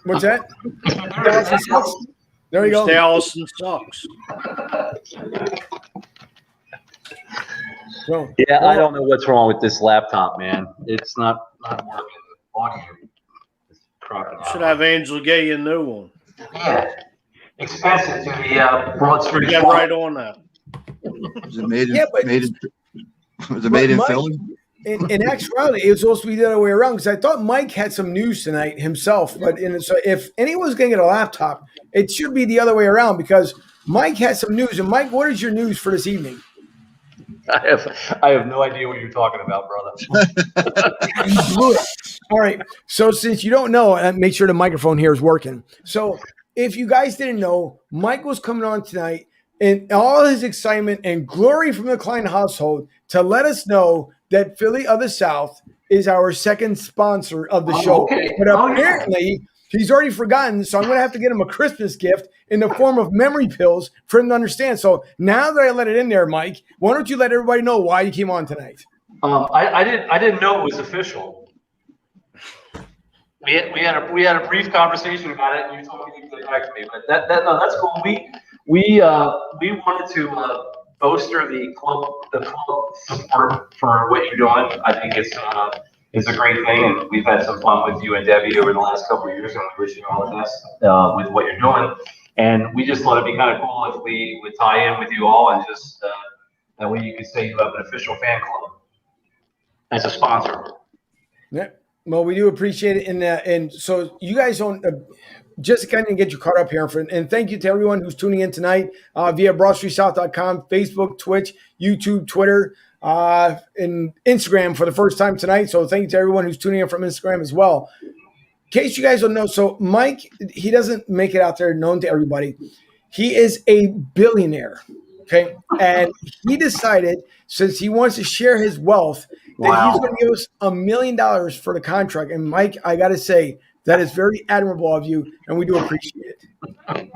What's that? Allison sucks? There you go. Allison sucks. So, Yeah, I don't know what's wrong with this laptop, man. It's not working. Audio is cropping out. Should have Angel get you a new one. Yeah. Expensive to the Broad Street. Get right on that. Is it made in, Yeah, but- was it made in Mike- Philly? in actuality, it was supposed to be the other way around because I thought Mike had some news tonight himself. But so if anyone's going to get a laptop, it should be the other way around because Mike has some news. And Mike, what is your news for this evening? I have no idea what you're talking about, brother. You blew it. All right. So since you don't know, make sure the microphone here is working. So if you guys didn't know, Mike was coming on tonight in all his excitement and glory from the Klein household to let us know that Philly of the South is our second sponsor of the show. Okay. But apparently he's already forgotten, so I'm going to have to get him a Christmas gift in the form of memory pills for him to understand. So now that I let it in there, Mike, why don't you let everybody know why you came on tonight? I didn't know it was official. We had a brief conversation about it, and you told me to get back to me. But that's cool. We wanted to bolster the club support for what you're doing. I think it's a great thing, and we've had some fun with you and Debbie over the last couple of years, and we wish you all the best with what you're doing. And we just thought it'd be kind of cool if we would tie in with you all, and just that way you could say you have an official fan club as a sponsor. Yeah. Well, we do appreciate it. And so you guys don't just kind of get you caught up here. And thank you to everyone who's tuning in tonight via BroadStreetSouth.com, Facebook, Twitch, YouTube, Twitter, and Instagram for the first time tonight. So thank you to everyone who's tuning in from Instagram as well. In case you guys don't know, so Mike, he doesn't make it out there known to everybody. He is a billionaire, okay? And he decided, since he wants to share his wealth, that he's going to give us $1 million for the contract. And Mike, I got to say, That is very admirable of you, and we do appreciate it.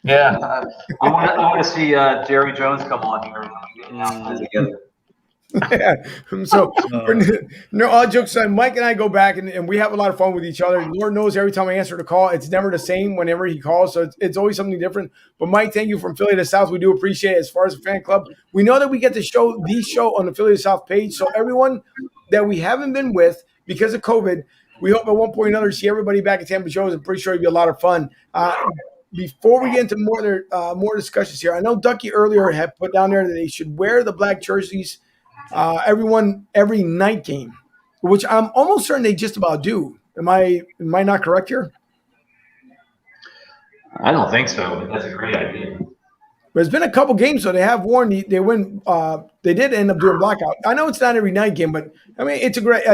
Yeah, I want to see Jerry Jones come on here and we get announcements together. So, no, all jokes aside, Mike and I go back and we have a lot of fun with each other. Lord knows every time I answer the call, it's never the same whenever he calls. So it's always something different. But Mike, thank you from Philly to South. We do appreciate it. As far as the fan club, we know that we get to show the show on the Philly to South page. So everyone that we haven't been with because of COVID, we hope at one point or another see everybody back at Tampa Joe's. I'm pretty sure it'll be a lot of fun. Before we get into more discussions here, I know Ducky earlier had put down there that they should wear the black jerseys. Everyone every night game, which I'm almost certain they just about do. Am I not correct here? I don't think so, but that's a great idea. There's been a couple games, so they have worn. They win. They did end up doing blackout. I know it's not every night game, but I mean it's a great.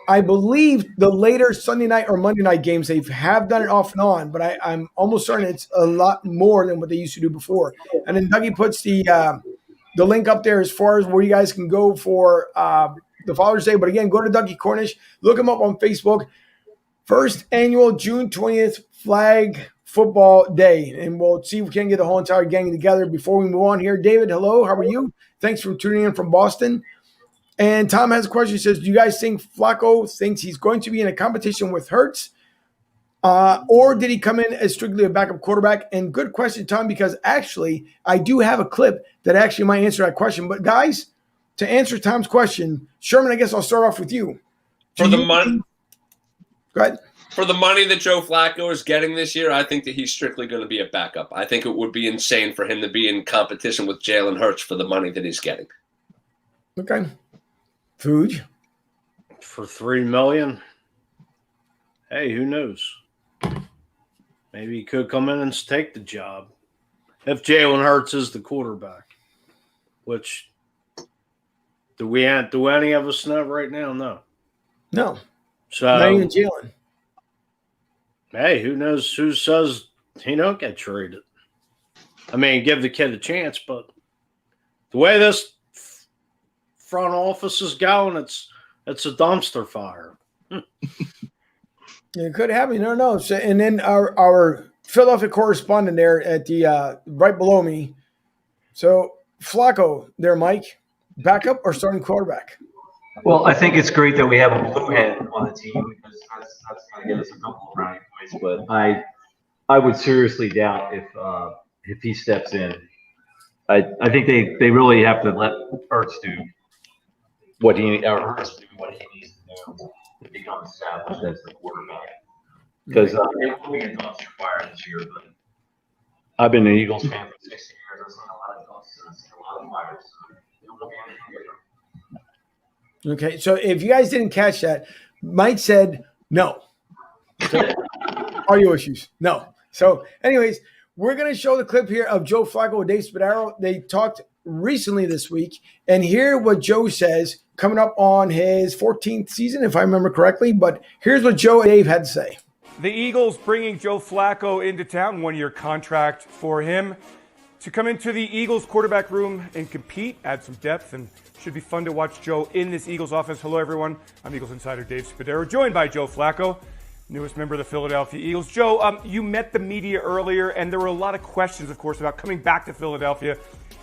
I believe the later Sunday night or Monday night games they have done it off and on, but I'm almost certain it's a lot more than what they used to do before. And then Dougie puts the link up there as far as where you guys can go for the Father's Day. But again, go to Dougie Cornish. Look him up on Facebook. First annual June 20th Flag Football Day. And we'll see if we can get the whole entire gang together before we move on here. David, hello. How are you? Thanks for tuning in from Boston. And Tom has a question. He says, do you guys think Flacco thinks he's going to be in a competition with Hurts? Or did he come in as strictly a backup quarterback? And good question, Tom, because actually I do have a clip that actually might answer that question. But guys, to answer Tom's question, Sherman, I guess I'll start off with you. For the money, go ahead. For the money that Joe Flacco is getting this year, I think that he's strictly going to be a backup. I think it would be insane for him to be in competition with Jalen Hurts for the money that he's getting. Okay. Food for $3 million. Hey, who knows? Maybe he could come in and take the job if Jalen Hurts is the quarterback. Which do any of us know right now? No. So not even Jalen. Hey, who knows? Who says he don't get traded? I mean, give the kid a chance, but the way this front office is going, it's a dumpster fire. It could happen. You don't know. So, and then our Philadelphia correspondent there at the right below me. So Flacco there, Mike, backup or starting quarterback? Well, I think it's great that we have a blue head on the team because that's going to get us a couple of brownie points. But I would seriously doubt if he steps in. I think they really have to let Hurts do what he needs to do to become established as the quarterback. Because it will be a dumpster fire this year, but I've been an Eagles fan for 60 years. I've seen a lot of dumpsters, I've seen a lot of fires. So it will be anything different. Okay, so if you guys didn't catch that, Mike said no. So, audio issues, no. So, anyways, we're going to show the clip here of Joe Flacco and Dave Spadaro. They talked recently this week, and hear what Joe says coming up on his 14th season, if I remember correctly. But here's what Joe and Dave had to say. The Eagles bringing Joe Flacco into town, 1-year contract for him to come into the Eagles quarterback room and compete, add some depth, and should be fun to watch Joe in this Eagles offense. Hello, everyone. I'm Eagles insider Dave Spadaro, joined by Joe Flacco, newest member of the Philadelphia Eagles. Joe, you met the media earlier, and there were a lot of questions, of course, about coming back to Philadelphia.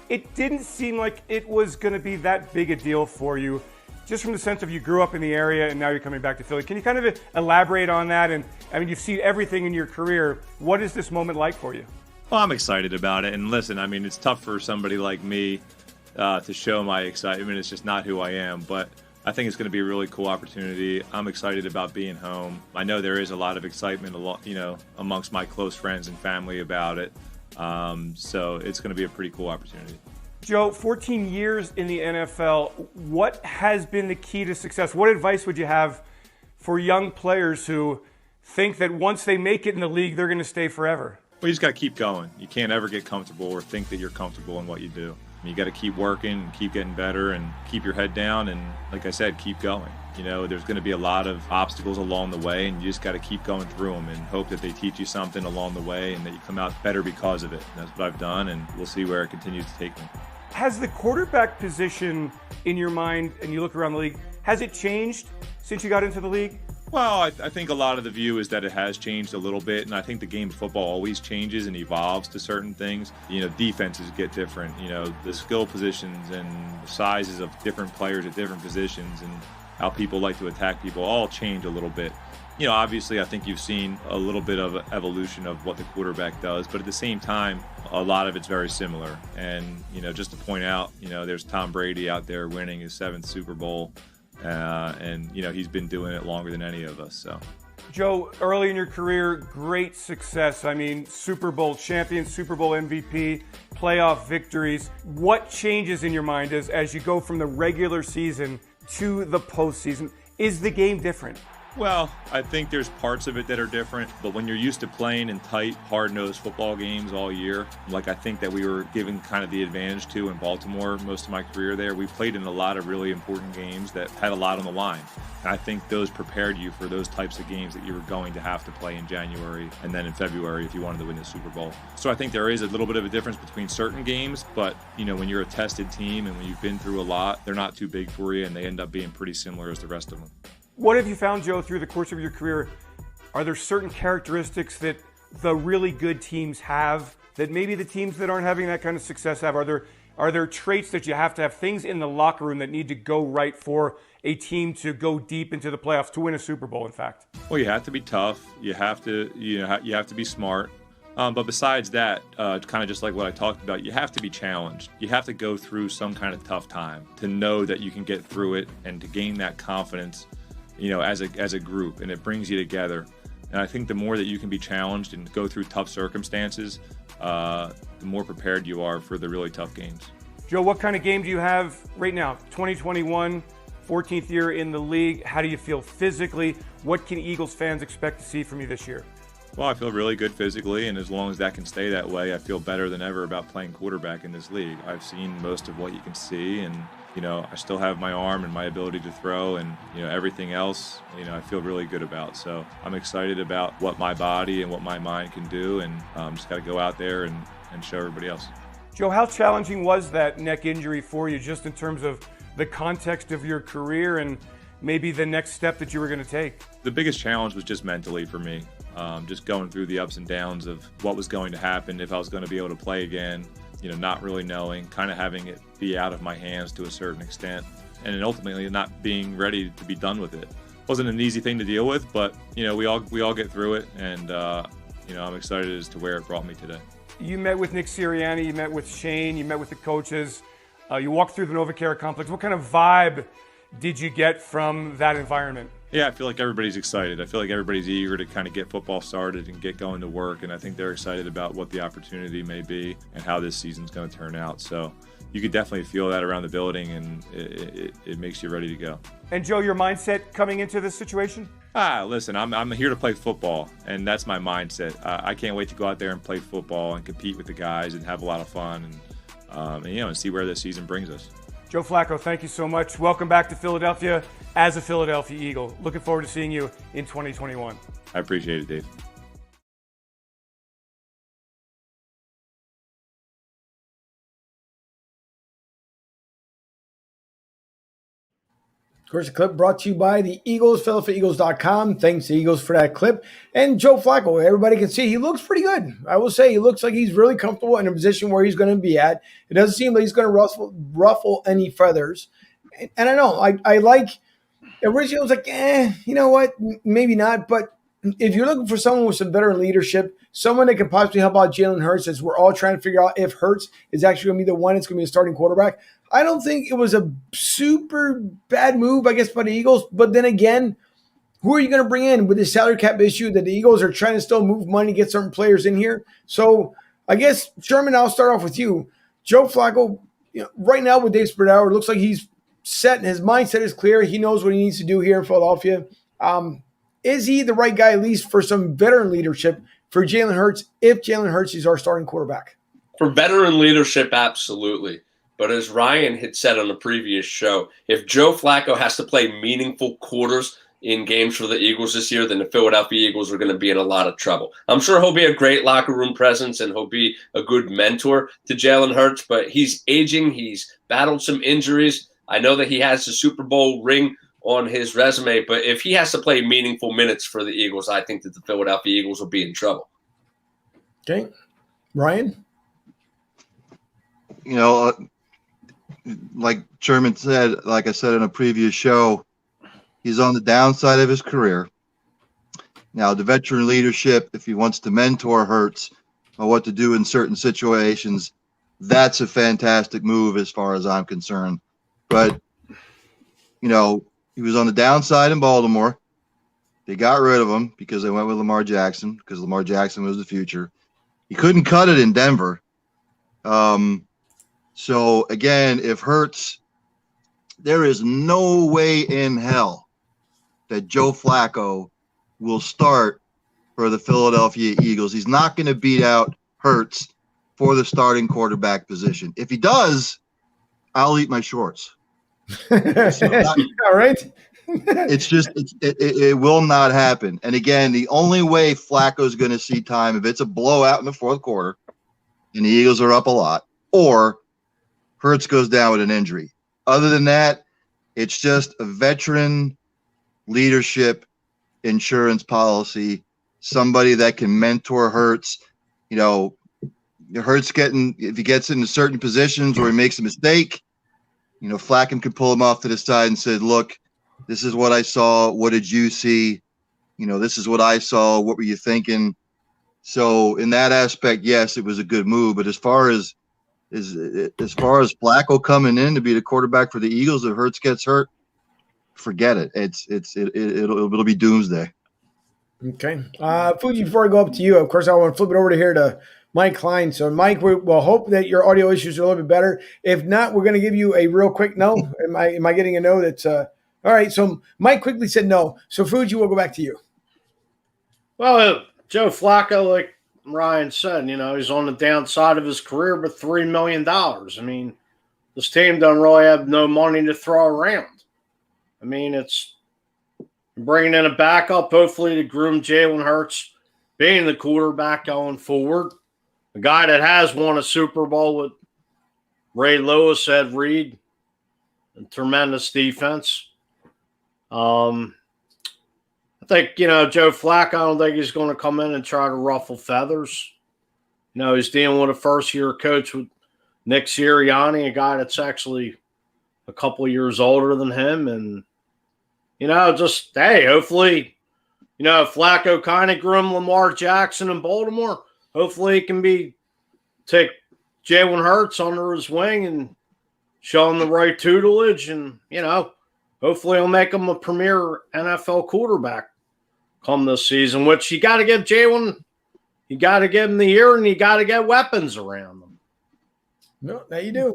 It didn't seem like it was going to be that big a deal for you, just from the sense of you grew up in the area and now you're coming back to Philly. Can you kind of elaborate on that? And I mean, you've seen everything in your career. What is this moment like for you? Well, I'm excited about it. And listen, I mean, it's tough for somebody like me to show my excitement. It's just not who I am. But I think it's going to be a really cool opportunity. I'm excited about being home. I know there is a lot of excitement, amongst my close friends and family about it. So it's going to be a pretty cool opportunity. Joe, 14 years in the NFL, what has been the key to success? What advice would you have for young players who think that once they make it in the league, they're going to stay forever? Well, you just got to keep going. You can't ever get comfortable or think that you're comfortable in what you do. You got to keep working and keep getting better and keep your head down and, like I said, keep going. There's going to be a lot of obstacles along the way, and you just got to keep going through them and hope that they teach you something along the way and that you come out better because of it. And that's what I've done, and we'll see where it continues to take me. Has the quarterback position in your mind, and you look around the league, has it changed since you got into the league? Well, I think a lot of the view is that it has changed a little bit, and I think the game of football always changes and evolves to certain things. Defenses get different. The skill positions and the sizes of different players at different positions and how people like to attack people all change a little bit. Obviously, I think you've seen a little bit of evolution of what the quarterback does, but at the same time, a lot of it's very similar. And, just to point out, there's Tom Brady out there winning his 7th Super Bowl. And he's been doing it longer than any of us. So, Joe, early in your career, great success. I mean, Super Bowl champion, Super Bowl MVP, playoff victories. What changes in your mind as you go from the regular season to the postseason? Is the game different? Well, I think there's parts of it that are different, but when you're used to playing in tight, hard-nosed football games all year, like I think that we were given kind of the advantage to in Baltimore most of my career there, we played in a lot of really important games that had a lot on the line. And I think those prepared you for those types of games that you were going to have to play in January and then in February if you wanted to win the Super Bowl. So I think there is a little bit of a difference between certain games, but when you're a tested team and when you've been through a lot, they're not too big for you and they end up being pretty similar as the rest of them. What have you found, Joe, through the course of your career? Are there certain characteristics that the really good teams have that maybe the teams that aren't having that kind of success have? Are there traits that you have to have, things in the locker room that need to go right for a team to go deep into the playoffs, to win a Super Bowl, in fact? Well, you have to be tough. You have to be smart. But besides that, kind of just like what I talked about, you have to be challenged. You have to go through some kind of tough time to know that you can get through it and to gain that confidence, as a group, and it brings you together. And I think the more that you can be challenged and go through tough circumstances, the more prepared you are for the really tough games. Joe, what kind of game do you have right now? 2021, 14th year in the league. How do you feel physically? What can Eagles fans expect to see from you this year? Well, I feel really good physically, and as long as that can stay that way, I feel better than ever about playing quarterback in this league. I've seen most of what you can see, and I still have my arm and my ability to throw, and everything else, I feel really good about. So I'm excited about what my body and what my mind can do, and just got to go out there and show everybody else. Joe, how challenging was that neck injury for you, just in terms of the context of your career and maybe the next step that you were going to take? The biggest challenge was just mentally for me, just going through the ups and downs of what was going to happen, if I was going to be able to play again. Not really knowing, kind of having it be out of my hands to a certain extent, and then ultimately not being ready to be done with it. Wasn't an easy thing to deal with, but we all get through it, and I'm excited as to where it brought me today. You met with Nick Sirianni, you met with Shane, you met with the coaches, you walked through the NovaCare complex. What kind of vibe did you get from that environment? Yeah, I feel like everybody's excited. I feel like everybody's eager to kind of get football started and get going to work, and I think they're excited about what the opportunity may be and how this season's going to turn out. So you could definitely feel that around the building, and it makes you ready to go. And Joe, your mindset coming into this situation? Listen, I'm here to play football, and that's my mindset. I can't wait to go out there and play football and compete with the guys and have a lot of fun and see where this season brings us. Joe Flacco, thank you so much. Welcome back to Philadelphia as a Philadelphia Eagle. Looking forward to seeing you in 2021. I appreciate it, Dave. Of course, the clip brought to you by the Eagles, PhiladelphiaEagles.com. Thanks to Eagles for that clip. And Joe Flacco, everybody can see he looks pretty good. I will say he looks like he's really comfortable in a position where he's going to be at. It doesn't seem like he's going to ruffle any feathers. And I know, I like, originally I was like, you know what, maybe not. But if you're looking for someone with some better leadership, someone that can possibly help out Jalen Hurts, as we're all trying to figure out if Hurts is actually going to be the one that's going to be a starting quarterback, I don't think it was a super bad move, I guess, by the Eagles. But then again, who are you going to bring in with this salary cap issue that the Eagles are trying to still move money, get certain players in here? So I guess, Sherman, I'll start off with you. Joe Flacco, right now with Dave Spadaro, it looks like he's set and his mindset is clear. He knows what he needs to do here in Philadelphia. Is he the right guy, at least for some veteran leadership for Jalen Hurts, if Jalen Hurts is our starting quarterback? For veteran leadership, absolutely. But as Ryan had said on the previous show, if Joe Flacco has to play meaningful quarters in games for the Eagles this year, then the Philadelphia Eagles are going to be in a lot of trouble. I'm sure he'll be a great locker room presence and he'll be a good mentor to Jalen Hurts, but he's aging. He's battled some injuries. I know that he has the Super Bowl ring on his resume, but if he has to play meaningful minutes for the Eagles, I think that the Philadelphia Eagles will be in trouble. Okay. Ryan? You know, like Sherman said, like I said in a previous show, he's on the downside of his career. Now, the veteran leadership, if he wants to mentor Hurts on what to do in certain situations, that's a fantastic move as far as I'm concerned. But, you know, he was on the downside in Baltimore. They got rid of him because they went with Lamar Jackson, because Lamar Jackson was the future. He couldn't cut it in Denver. So, again, if Hurts, there is no way in hell that Joe Flacco will start for the Philadelphia Eagles. He's not going to beat out Hurts for the starting quarterback position. If he does, I'll eat my shorts. All right. It's just it will not happen. And again, the only way Flacco's going to see time if it's a blowout in the fourth quarter and the Eagles are up a lot, or Hurts goes down with an injury. Other than that, it's just a veteran leadership insurance policy, somebody that can mentor Hurts. You know, Hurts if he gets into certain positions where he makes a mistake, you know, Flacco could pull him off to the side and say, look, this is what I saw. What did you see? You know, this is what I saw. What were you thinking? So in that aspect, yes, it was a good move. But as far as Flacco coming in to be the quarterback for the Eagles, if Hurts gets hurt, forget it. It'll be doomsday. Okay. Fuji, before I go up to you, of course, I want to flip it over to Mike Klein. So, Mike, we'll hope that your audio issues are a little bit better. If not, we're going to give you a real quick no. Am I getting a no? That's all right. So, Mike quickly said no. So, Fuji, we'll go back to you. Well, Joe Flacco, like Ryan said, you know, he's on the downside of his career, but $3 million. I mean, this team doesn't really have no money to throw around. I mean, it's bringing in a backup, hopefully, to groom Jalen Hurts being the quarterback going forward. A guy that has won a Super Bowl with Ray Lewis, Ed Reed, and tremendous defense. I think, you know, Joe Flacco, I don't think he's going to come in and try to ruffle feathers. You know, he's dealing with a first-year coach with Nick Sirianni, a guy that's actually a couple of years older than him. And, you know, just, hey, hopefully, you know, Flacco kind of groomed Lamar Jackson in Baltimore. Hopefully he can take Jalen Hurts under his wing and show him the right tutelage. And, you know, hopefully he'll make him a premier NFL quarterback come this season, which you got to give Jalen, you got to give him the year, and you got to get weapons around them. No, now you do.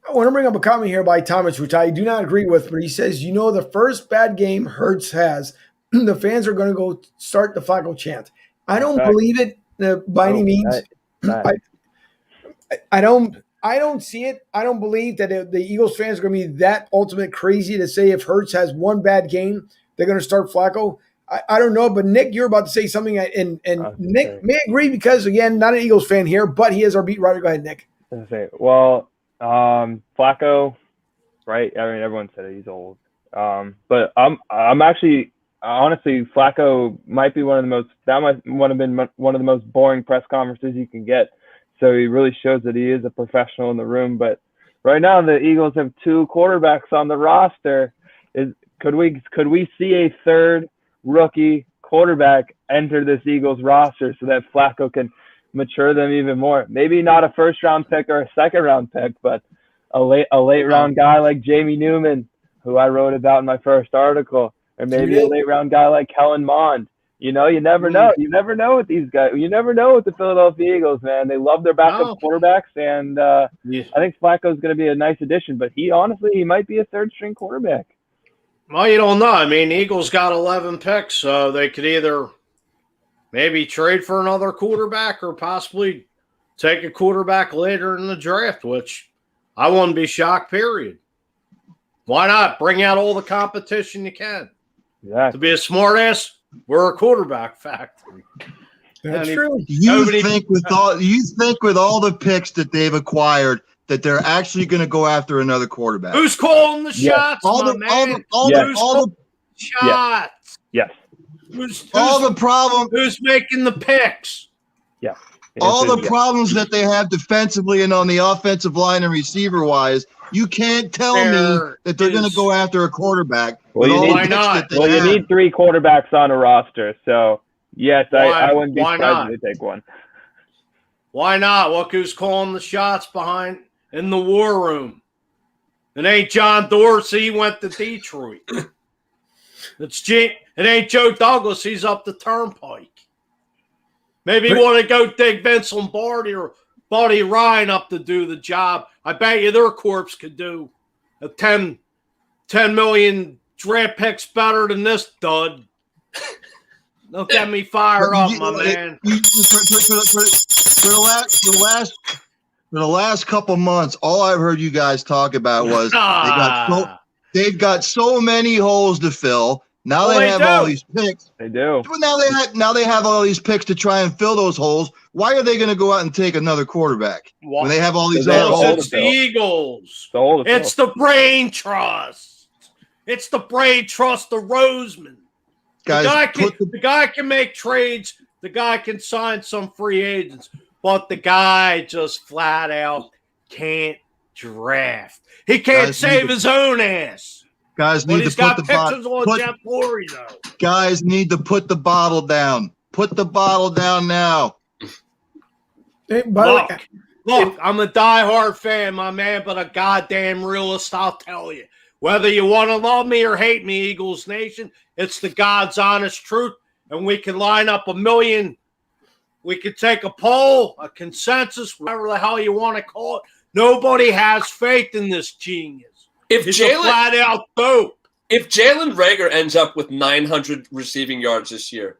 I want to bring up a comment here by Thomas, which I do not agree with, but he says, you know, the first bad game Hurts has, the fans are going to go start the Flacco chant. I don't believe it by any means. I don't see it. I don't believe that the Eagles fans are going to be that ultimate crazy to say if Hurts has one bad game, they're going to start Flacco. I don't know, but Nick, you're about to say something, and Nick may agree because, again, not an Eagles fan here, but he is our beat writer. Go ahead, Nick. Well, Flacco, right? I mean, everyone said it, he's old. But I'm actually, honestly, Flacco might be one of the most boring press conferences you can get. So he really shows that he is a professional in the room. But right now, the Eagles have two quarterbacks on the roster. Could we see a third rookie quarterback enter this Eagles roster so that Flacco can mature them even more? Maybe not a first-round pick or a second-round pick, but a late-round guy like Jamie Newman, who I wrote about in my first article, or maybe a late-round guy like Kellen Mond. You know, you never know. You never know with these guys. You never know with the Philadelphia Eagles, man. They love their backup quarterbacks, and I think Flacco's going to be a nice addition. But he might be a third-string quarterback. Well, you don't know. I mean, the Eagles got 11 picks, so they could either maybe trade for another quarterback or possibly take a quarterback later in the draft, which I wouldn't be shocked, period. Why not? Bring out all the competition you can. Exactly. To be a smartass, we're a quarterback factory. That's true. You think with all the picks that they've acquired that they're actually going to go after another quarterback? Who's calling the shots, shots? Yes. All the problem. Who's making the picks? Yeah. All the problems that they have defensively and on the offensive line and receiver wise, you can't tell me that they're going to go after a quarterback. Well, you need 3 quarterbacks on a roster. So, yes, I wouldn't be surprised if they take one. Why not? Look who's calling the shots behind in the war room. It ain't John Dorsey. He went to Detroit. It ain't Joe Douglas. He's up the turnpike. Maybe you want to go dig Vince Lombardi or Buddy Ryan up to do the job. I bet you their corpse could do a 10 million draft picks better than this dud. Don't get me fired up, my man. For the last couple months, all I've heard you guys talk about was they've got so many holes to fill. Now they have all these picks. They do. Now they have all these picks to try and fill those holes. Why are they going to go out and take another quarterback when they have all these other holes? It's the Eagles. It's the brain trust. It's the brain trust of Roseman. Guys, the guy can make trades. The guy can sign some free agents. But the guy just flat out can't draft. He can't save his own ass. Guys need to put the Guys need to put the bottle down. Put the bottle down now. Look, I'm a diehard fan, my man, but a goddamn realist, I'll tell you. Whether you want to love me or hate me, Eagles Nation, it's the God's honest truth, and we can line up 1 million. We could take a poll, a consensus, whatever the hell you want to call it. Nobody has faith in this genius. He's flat out dope. If Jalen Reagor ends up with 900 receiving yards this year,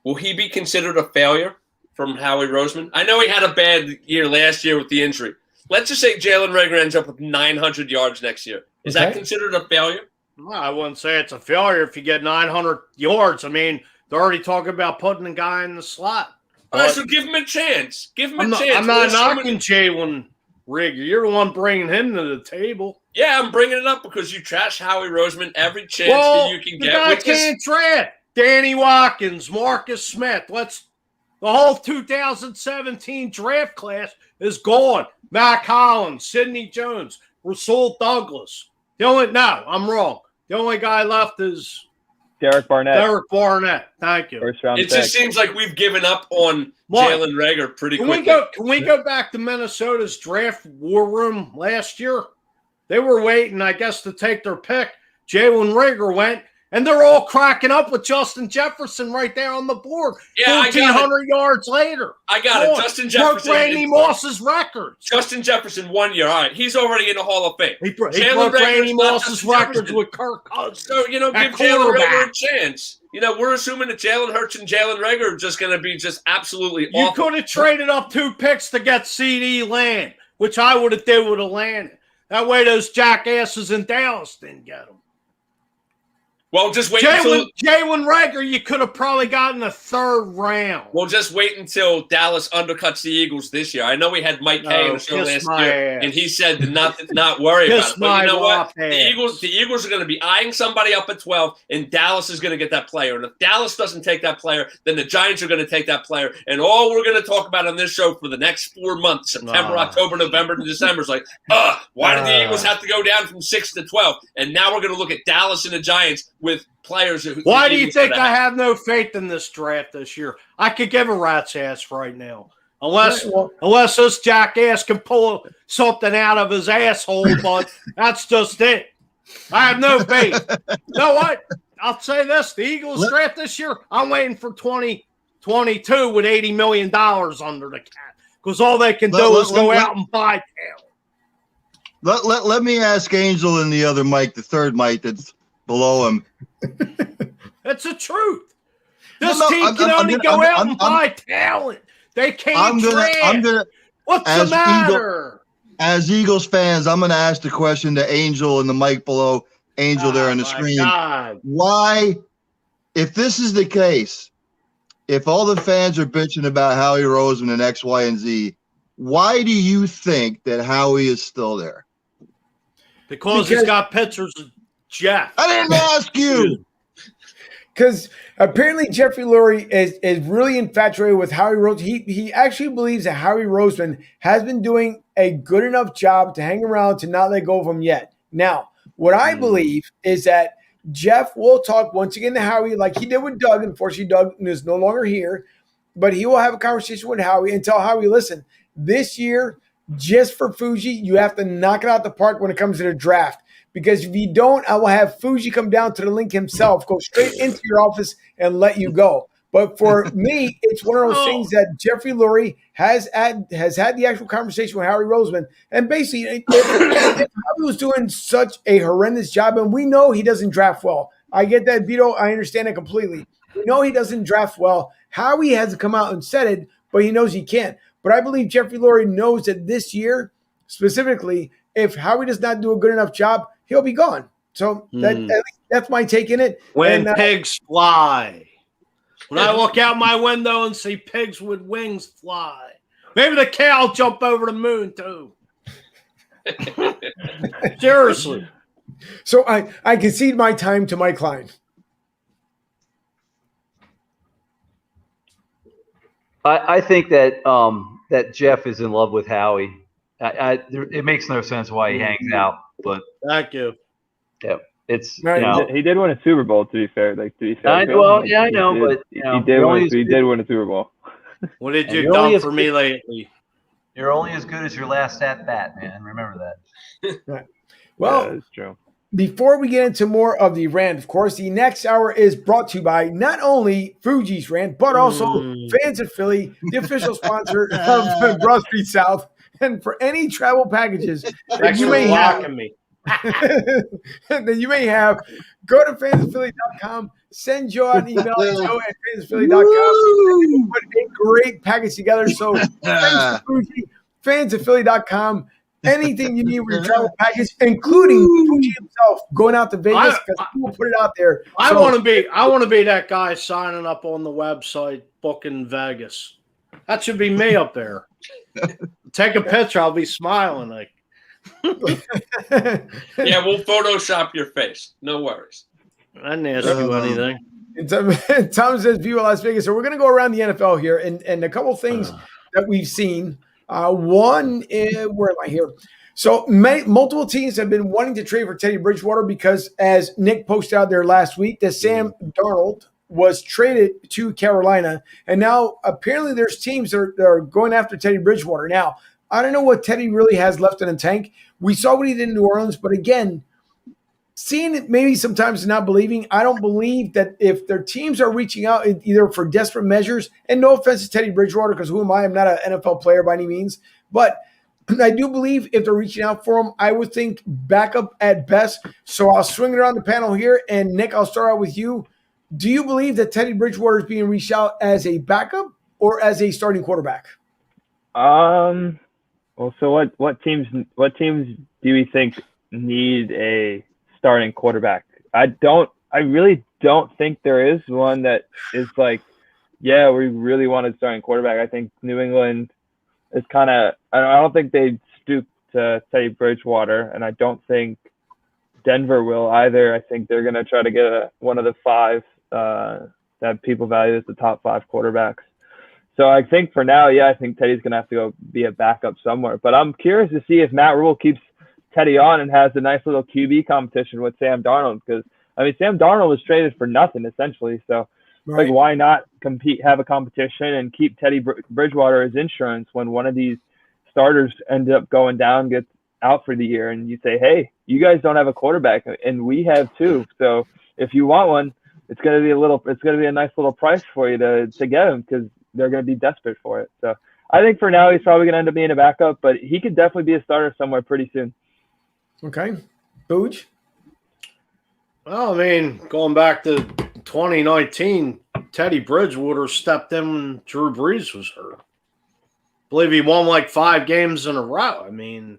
will he be considered a failure from Howie Roseman? I know he had a bad year last year with the injury. Let's just say Jalen Reagor ends up with 900 yards next year. Is that considered a failure? Well, I wouldn't say it's a failure if you get 900 yards. I mean, they're already talking about putting the guy in the slot. All right, so give him a chance. I'm not knocking Jalen Reagor. You're the one bringing him to the table. Yeah, I'm bringing it up because you trash Howie Roseman every chance that you can get. The guy can't draft. Danny Watkins, Marcus Smith. The whole 2017 draft class is gone. Mac Hollins, Sidney Jones, Rasul Douglas. I'm wrong. The only guy left is Derek Barnett. Thank you. First round pick. Just seems like we've given up on Jalen Reagor pretty quickly. Can we go back to Minnesota's draft war room last year? They were waiting, I guess, to take their pick. Jalen Reagor went, and they're all cracking up with Justin Jefferson right there on the board. Yeah, 1,400 yards later. I got it. Justin Jefferson broke Randy Moss's records. Justin Jefferson 1 year. All right, he's already in the Hall of Fame. He broke Randy Moss's records with Kirk Cousins. So, give Jalen Reagor a chance. We're assuming that Jalen Hurts and Jalen Reagor are just going to be just absolutely awful. You could have traded up 2 picks to get CeeDee Lamb, which I would have did with Atlanta. That way those jackasses in Dallas didn't get him. Well, just wait until Jalen Reagor, you could have probably gotten a 3rd round. Well, just wait until Dallas undercuts the Eagles this year. I know we had Mike Kay on the show last year, and he said to not worry about it. But you know what? The Eagles are going to be eyeing somebody up at 12, and Dallas is going to get that player. And if Dallas doesn't take that player, then the Giants are going to take that player. And all we're going to talk about on this show for the next 4 months, September, October, November, and December, is like, why did the Eagles have to go down from 6 to 12? And now we're going to look at Dallas and the Giants with players. Why do you think I have no faith in this draft this year? I could give a rat's ass right now. Unless this jackass can pull something out of his asshole, but that's just it. I have no faith. You know what? I'll say this. The Eagles draft this year, I'm waiting for 2022 with $80 million under the cap because all they can do is go out and buy talent. Let me ask Angel and the other Mike, the third Mike that's below him. That's the truth. This team can only go out and buy talent. They can't draft. What's the matter? As Eagles fans, I'm going to ask the question to Angel and the mic below Angel there on the screen. God. Why, if this is the case, if all the fans are bitching about Howie Roseman and X, Y, and Z, Why do you think that Howie is still there? Because he's got pictures of Jeff. I didn't ask you. Because apparently Jeffrey Lurie is really infatuated with Howie Roseman. He actually believes that Howie Roseman has been doing a good enough job to hang around to not let go of him yet. Now, what I believe is that Jeff will talk once again to Howie like he did with Doug. Unfortunately, Doug is no longer here. But he will have a conversation with Howie and tell Howie, listen, this year, just for Fuji, you have to knock it out the park when it comes to the draft. Because if you don't, I will have Fuji come down to the link himself, go straight into your office and let you go. But for me, it's one of those things that Jeffrey Lurie has had the actual conversation with Howie Roseman. And basically, if Howie was doing such a horrendous job, and we know he doesn't draft well. I get that, Vito. I understand it completely. We know he doesn't draft well. Howie hasn't come out and said it, but he knows he can't. But I believe Jeffrey Lurie knows that this year, specifically, if Howie does not do a good enough job, he'll be gone. So that's my take in it. When pigs fly. When I look out my window and see pigs with wings fly. Maybe the cow jump over the moon, too. Seriously. So I concede my time to Mike Klein. I think that that Jeff is in love with Howie. It makes no sense why he hangs out, but thank you. Yeah, it's he did win a Super Bowl. To be fair, I know, but he did win a Super Bowl. What did you done for me lately? You're only as good as your last at bat, man. Remember that. Right. Well, yeah, that's true. Before we get into more of the rant, of course, the next hour is brought to you by not only Fuji's Rant, but also Fans of Philly, the official sponsor of Broad Street South. And for any travel packages that you may have, that you may have, go to fansofphilly.com, send Joe an email at joe@fansofphilly.com. Put a great package together. So thanks to Fuji, fansofphilly.com. Anything you need with your travel package, including Fuji himself going out to Vegas, because he will put it out there. I want to be that guy signing up on the website, booking Vegas. That should be me up there. Take a picture. I'll be smiling like. Yeah, we'll Photoshop your face. No worries. I didn't ask you anything. Tom says, "Viva Las Vegas." So we're going to go around the NFL here, and a couple things that we've seen. One is, where am I here? So multiple teams have been wanting to trade for Teddy Bridgewater because, as Nick posted out there last week, that Sam Darnold was traded to Carolina, and now apparently there's teams that are going after Teddy Bridgewater. Now, I don't know what Teddy really has left in the tank. We saw what he did in New Orleans, but again, seeing it maybe sometimes not believing. I don't believe that if their teams are reaching out either for desperate measures, and no offense to Teddy Bridgewater, because who am I? I'm not an NFL player by any means, but I do believe if they're reaching out for him, I would think backup at best. So I'll swing it around the panel here, and Nick, I'll start out with you. Do you believe that Teddy Bridgewater is being reached out as a backup or as a starting quarterback? Well, so what teams do we think need a starting quarterback? I really don't think there is one that is like, yeah, we really want a starting quarterback. I think New England is kind of, I don't think they'd stoop to Teddy Bridgewater, and I don't think Denver will either. I think they're going to try to get one of the five that people value as the top five quarterbacks. So I think for now, yeah, I think Teddy's going to have to go be a backup somewhere. But I'm curious to see if Matt Rule keeps Teddy on and has a nice little QB competition with Sam Darnold, because, I mean, Sam Darnold was traded for nothing, essentially. So, like, why not have a competition and keep Teddy Bridgewater as insurance when one of these starters ended up going down, gets out for the year, and you say, hey, you guys don't have a quarterback, and we have two. So if you want one, it's going to be a nice little price for you to get him, because they're going to be desperate for it. So I think for now he's probably going to end up being a backup, but he could definitely be a starter somewhere pretty soon. Okay. Booge? Well, I mean, going back to 2019, Teddy Bridgewater stepped in when Drew Brees was hurt. I believe he won like 5 games in a row. I mean,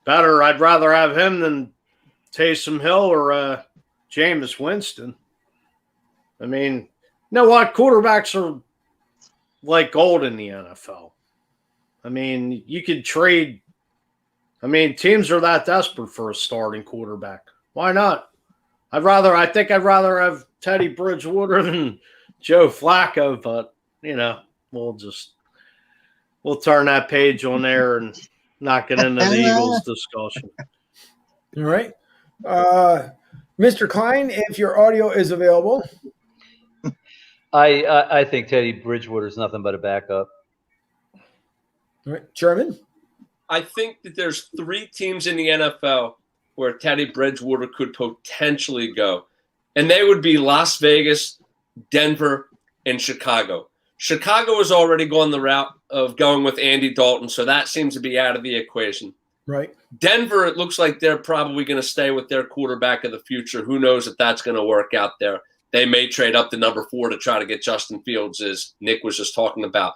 I'd rather have him than Taysom Hill or Jameis Winston. I mean, you know what? Quarterbacks are like gold in the NFL. I mean, you could trade. I mean, teams are that desperate for a starting quarterback. Why not? I think I'd rather have Teddy Bridgewater than Joe Flacco, but we'll turn that page on there and not get into the Eagles discussion. All right. Mr. Klein, if your audio is available. I think Teddy Bridgewater is nothing but a backup. All right. Chairman? I think that there's 3 teams in the NFL where Teddy Bridgewater could potentially go. And they would be Las Vegas, Denver, and Chicago. Chicago has already gone the route of going with Andy Dalton, so that seems to be out of the equation. Right. Denver, it looks like they're probably going to stay with their quarterback of the future. Who knows if that's going to work out there. They may trade up to number 4 to try to get Justin Fields, as Nick was just talking about.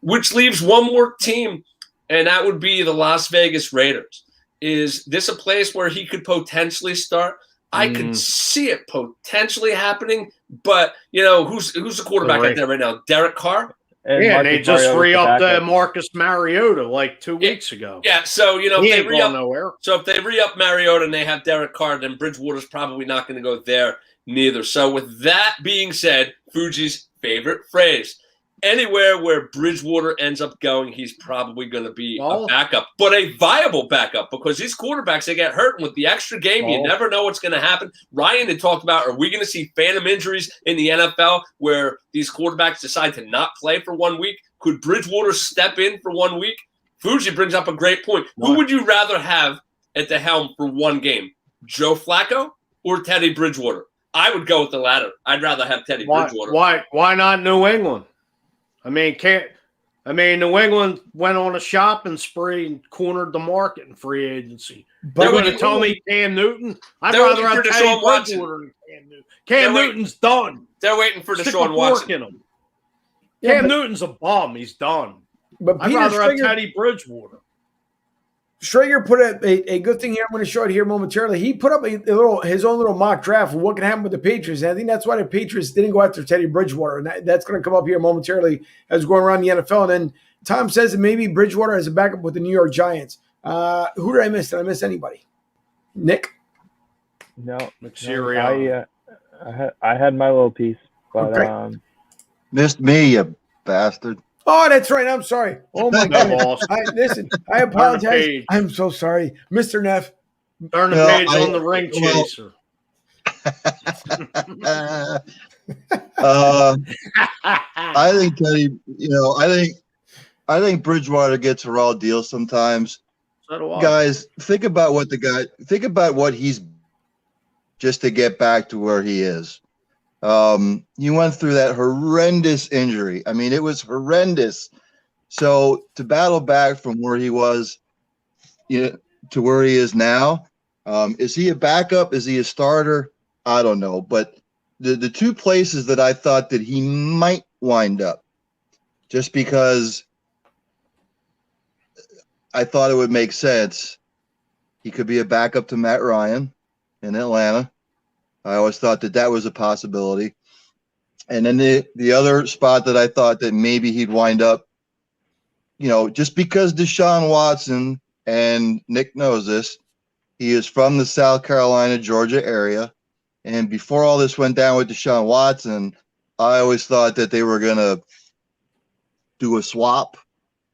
Which leaves one more team, and that would be the Las Vegas Raiders. Is this a place where he could potentially start? I could see it potentially happening, but who's the quarterback out there right now? Derek Carr? And they just re-upped Marcus Mariota like 2 weeks ago. Yeah, so he ain't going nowhere. So if they re-up Mariota and they have Derek Carr, then Bridgewater's probably not going to go there neither. So with that being said, Fuji's favorite phrase. Anywhere where Bridgewater ends up going, he's probably going to be a backup, but a viable backup, because these quarterbacks, they get hurt. And with the extra game, you never know what's going to happen. Ryan had talked about, are we going to see phantom injuries in the NFL where these quarterbacks decide to not play for 1 week? Could Bridgewater step in for 1 week? Fuji brings up a great point. Who would you rather have at the helm for one game, Joe Flacco or Teddy Bridgewater? I would go with the latter. I'd rather have Teddy Bridgewater. Why not New England? I mean, New England went on a shopping spree and cornered the market in free agency. They're going to tell me Cam Newton? I'd rather have Teddy Bridgewater than Cam Newton. Cam Newton's done. They're waiting for Deshaun Watson. Cam Newton's a bum. He's done. But I'd rather have Teddy Bridgewater. Strager put a good thing here. I'm going to show it here momentarily. He put up his own little mock draft of what can happen with the Patriots. And I think that's why the Patriots didn't go after Teddy Bridgewater. And that's going to come up here momentarily as we're going around the NFL. And then Tom says that maybe Bridgewater has a backup with the New York Giants. Who did I miss? Did I miss anybody? Nick? No. Mysterio. I had my little piece. But okay. Missed me, you bastard. Oh, that's right. I'm sorry. Oh, my goodness. Listen, I apologize. I'm so sorry. Mr. Neff. Turn the page on the ring chaser. I think Teddy, I think Bridgewater gets a raw deal sometimes. So guys, think about what he's just to get back to where he is. He went through that horrendous injury. I mean, it was horrendous. So to battle back from where he was, to where he is now, is he a backup? Is he a starter? I don't know. But the 2 places that I thought that he might wind up, just because I thought it would make sense, he could be a backup to Matt Ryan in Atlanta. I always thought that was a possibility. And then the other spot that I thought that maybe he'd wind up, just because Deshaun Watson, and Nick knows this, he is from the South Carolina, Georgia area. And before all this went down with Deshaun Watson, I always thought that they were going to do a swap.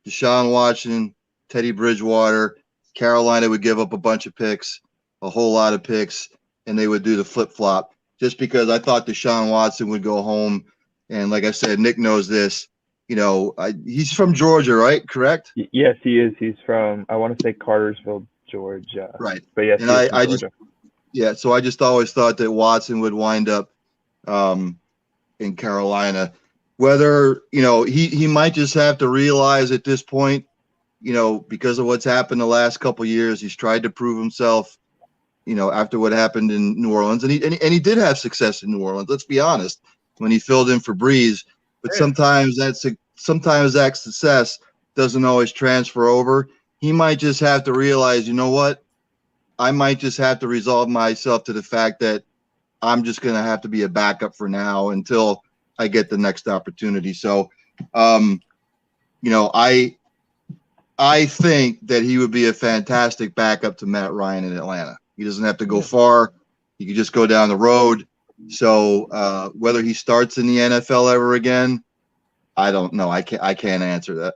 Deshaun Watson, Teddy Bridgewater, Carolina would give up a bunch of picks, a whole lot of picks, and they would do the flip-flop, just because I thought Deshaun Watson would go home. And like I said, Nick knows this. He's from Georgia, right? Correct? Yes, he is. He's from, I want to say Cartersville, Georgia. Right. But yes, and so I just always thought that Watson would wind up in Carolina. Whether, he might just have to realize at this point, because of what's happened the last couple of years, he's tried to prove himself. After what happened in New Orleans, and he did have success in New Orleans. Let's be honest, when he filled in for Breeze, but sometimes that success doesn't always transfer over. He might just have to realize, you know what, I might just have to resolve myself to the fact that I'm just going to have to be a backup for now until I get the next opportunity. So, I think that he would be a fantastic backup to Matt Ryan in Atlanta. He doesn't have to go far. He could just go down the road. So whether he starts in the NFL ever again, I don't know. I can't answer that.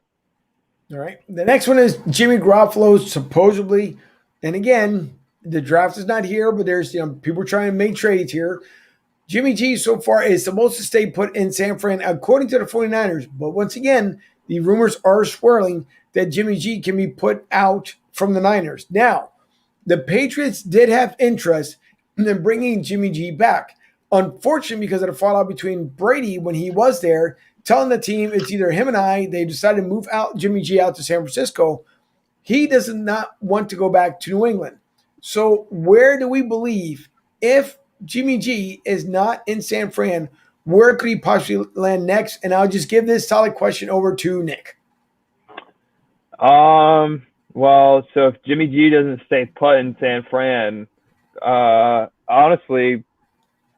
All right. The next one is Jimmy Garoppolo supposedly, and again, the draft is not here, but there's people trying to make trades here. Jimmy G so far is supposed to stay put in San Fran according to the 49ers, but once again, the rumors are swirling that Jimmy G can be put out from the Niners. Now, the Patriots did have interest in bringing Jimmy G back. Unfortunately, because of the fallout between Brady when he was there, telling the team it's either him and they decided to move out Jimmy G out to San Francisco. He does not want to go back to New England. So where do we believe if Jimmy G is not in San Fran, where could he possibly land next? And I'll just give this solid question over to Nick. Well, so if Jimmy G doesn't stay put in San Fran, honestly,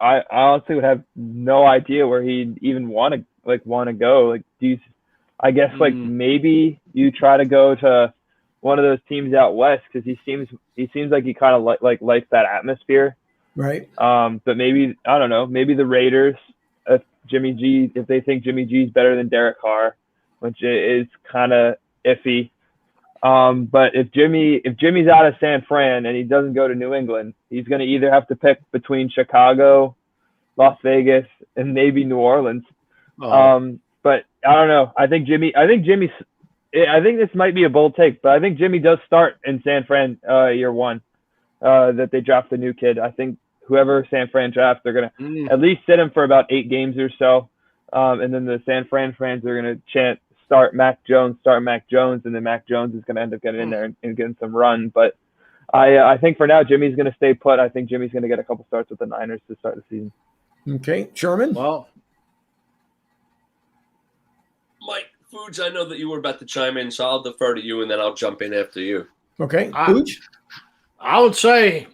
I honestly would have no idea where he'd even want to go. I guess maybe you try to go to one of those teams out west because he seems like he kind of likes that atmosphere. Right. But maybe, I don't know, maybe the Raiders, if they think Jimmy G's better than Derek Carr, which is kind of iffy. But if Jimmy's out of San Fran and he doesn't go to New England, he's going to either have to pick between Chicago, Las Vegas, and maybe New Orleans. But I don't know. I think this might be a bold take, but I think Jimmy does start in San Fran year one. That they draft a new kid. I think whoever San Fran drafts, they're going to at least sit him for about 8 games or so. And then the San Fran fans are going to chant, start Mac Jones, and then Mac Jones is going to end up getting in there and getting some run. But I think for now, Jimmy's going to stay put. I think Jimmy's going to get a couple starts with the Niners to start the season. Okay. Sherman? Well, Mike Foods, I know that you were about to chime in, so I'll defer to you, and then I'll jump in after you. Okay. Foods? I would say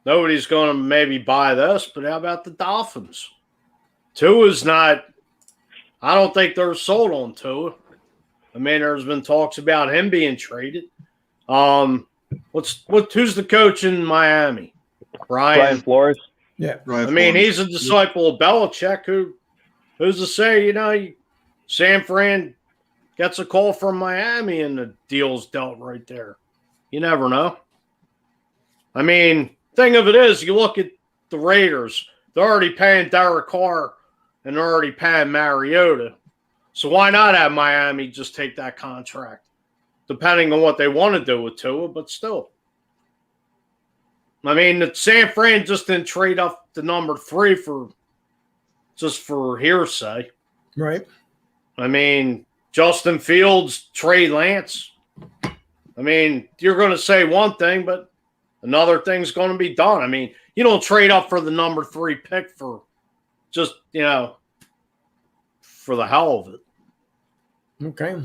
nobody's going to maybe buy this, but how about the Dolphins? Tua's not – I don't think they're sold on Tua. I mean, there's been talks about him being traded. Who's the coach in Miami? Brian Flores. Yeah. He's a disciple of Belichick. Who's to say, San Fran gets a call from Miami and the deal's dealt right there. You never know. I mean, thing of it is, you look at the Raiders. They're already paying Derek Carr and they're already paying Mariota. So why not have Miami just take that contract? Depending on what they want to do with Tua, but still. I mean, the San Fran just didn't trade up the number 3 for hearsay. Right. I mean, Justin Fields, Trey Lance. I mean, you're going to say one thing, but another thing's going to be done. I mean, you don't trade up for the number 3 pick for just, for the hell of it. Okay.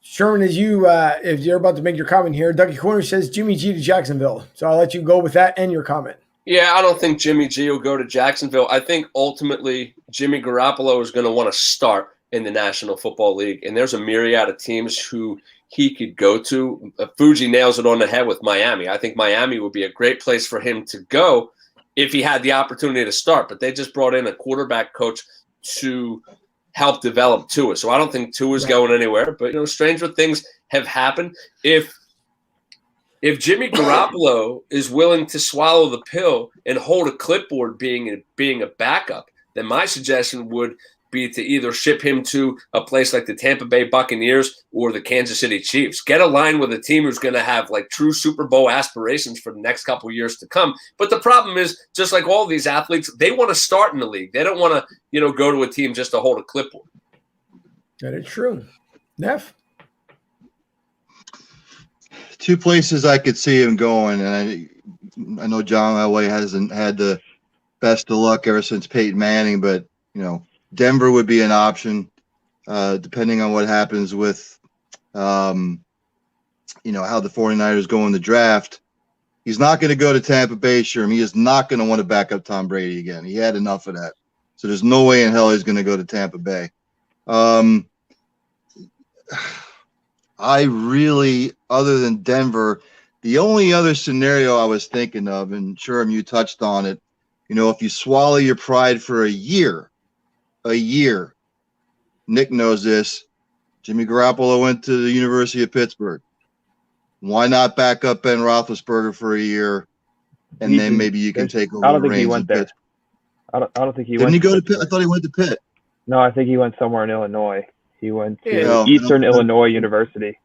Sherman, if you're about to make your comment here, Ducky Corner says Jimmy G to Jacksonville. So I'll let you go with that and your comment. Yeah, I don't think Jimmy G will go to Jacksonville. I think ultimately Jimmy Garoppolo is going to want to start in the National Football League, and there's a myriad of teams who he could go to. Fuji nails it on the head with Miami. I think Miami would be a great place for him to go if he had the opportunity to start, but they just brought in a quarterback coach to help develop Tua. So I don't think Tua's going anywhere, but stranger things have happened. If Jimmy Garoppolo is willing to swallow the pill and hold a clipboard being a backup, then my suggestion would be to either ship him to a place like the Tampa Bay Buccaneers or the Kansas City Chiefs. Get aligned with a team who's going to have true Super Bowl aspirations for the next couple of years to come. But the problem is, just like all these athletes, they want to start in the league. They don't want to, go to a team just to hold a clipboard. That is true. Neff? 2 places I could see him going, and I know John Elway hasn't had the best of luck ever since Peyton Manning, but, Denver would be an option, depending on what happens with, how the 49ers go in the draft. He's not going to go to Tampa Bay, Sherm. He is not going to want to back up Tom Brady again. He had enough of that. So there's no way in hell he's going to go to Tampa Bay. I really, other than Denver, the only other scenario I was thinking of, and Sherm, you touched on it, if you swallow your pride for a year, Nick knows this. Jimmy Garoppolo went to the University of Pittsburgh. Why not back up Ben Roethlisberger for a year, and then maybe you can take over the reins in Pittsburgh? I don't think he Didn't went. he go to Pitt? I thought he went to Pitt. No, I think he went somewhere in Illinois. He went to Yeah. Eastern Illinois University.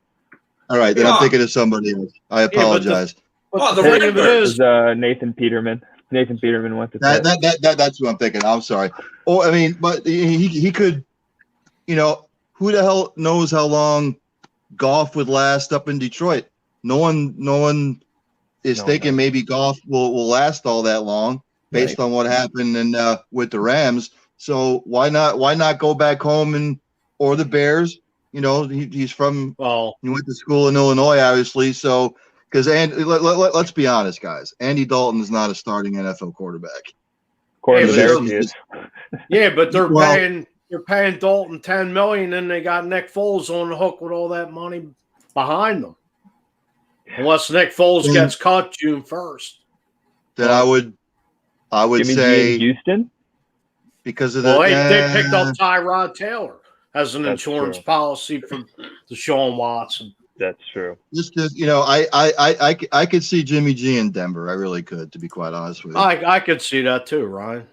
All right, then I'm thinking of somebody else. I apologize. Oh, the thing of it Redbirds. is, Nathan Peterman. Nathan Peterman went to That, Pitt. that's who I'm thinking. I'm sorry. Oh, I mean, but he could, who the hell knows how long Goff would last up in Detroit? No one is thinking maybe Goff will last all that long based on what happened with the Rams. So why not go back home or the Bears? He's from. well, He went to school in Illinois, obviously. So because let's be honest, guys, Andy Dalton is not a starting NFL quarterback. According to Yeah, Bears, but he is. yeah, but they're Well- paying Dalton $10 million, and they got Nick Foles on the hook with all that money behind them. Unless Nick Foles gets cut June 1st. Then I would Jimmy G say in Houston. because of Well, the they picked up Tyrod Taylor as an That's insurance true. policy for Deshaun Watson. That's true. just I could see Jimmy G in Denver. I really could, to be quite honest with you. I could see that too, Ryan.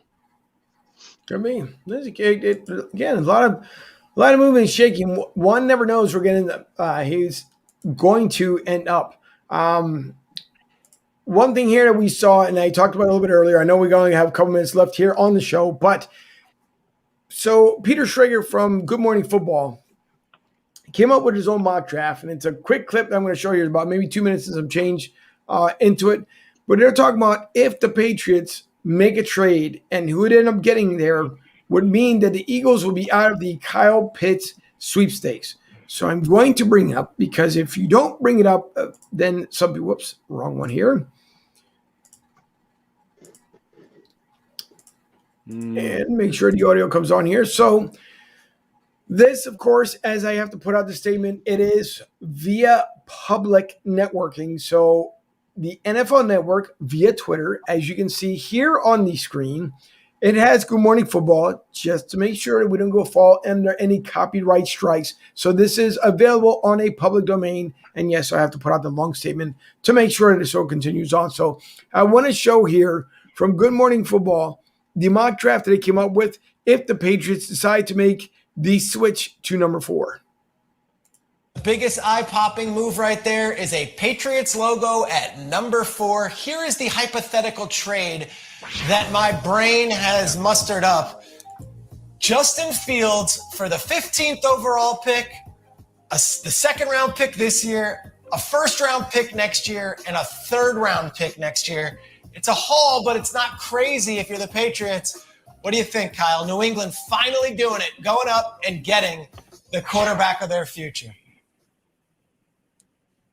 I mean, again, a lot of movement and shaking. One never knows where he's going to end up. One thing here that we saw, and I talked about it a little bit earlier. I know we only have a couple minutes left here on the show, but so Peter Schrager from Good Morning Football came up with his own mock draft, and it's a quick clip that I'm going to show you. It's about maybe 2 minutes and some change into it. But they're talking about if the Patriots make a trade and who would end up getting there would mean that the Eagles will be out of the Kyle Pitts sweepstakes. So I'm going to bring it up because if you don't bring it up, then some people, whoops, wrong one here. And make sure the audio comes on here. So this, of course, as I have to put out the statement, it is via public networking. So the NFL Network via Twitter, as you can see here on the screen, it has Good Morning Football, just to make sure we don't go fall under any copyright strikes. So this is available on a public domain. And yes, I have to put out the long statement to make sure that the show continues on. So I want to show here from Good Morning Football the mock draft that they came up with if the Patriots decide to make the switch to number 4. The biggest eye-popping move right there is a Patriots logo at number 4. Here is the hypothetical trade that my brain has mustered up. Justin Fields for the 15th overall pick, the second-round pick this year, a first-round pick next year, and a third-round pick next year. It's a haul, but it's not crazy if you're the Patriots. What do you think, Kyle? New England finally doing it, going up and getting the quarterback of their future.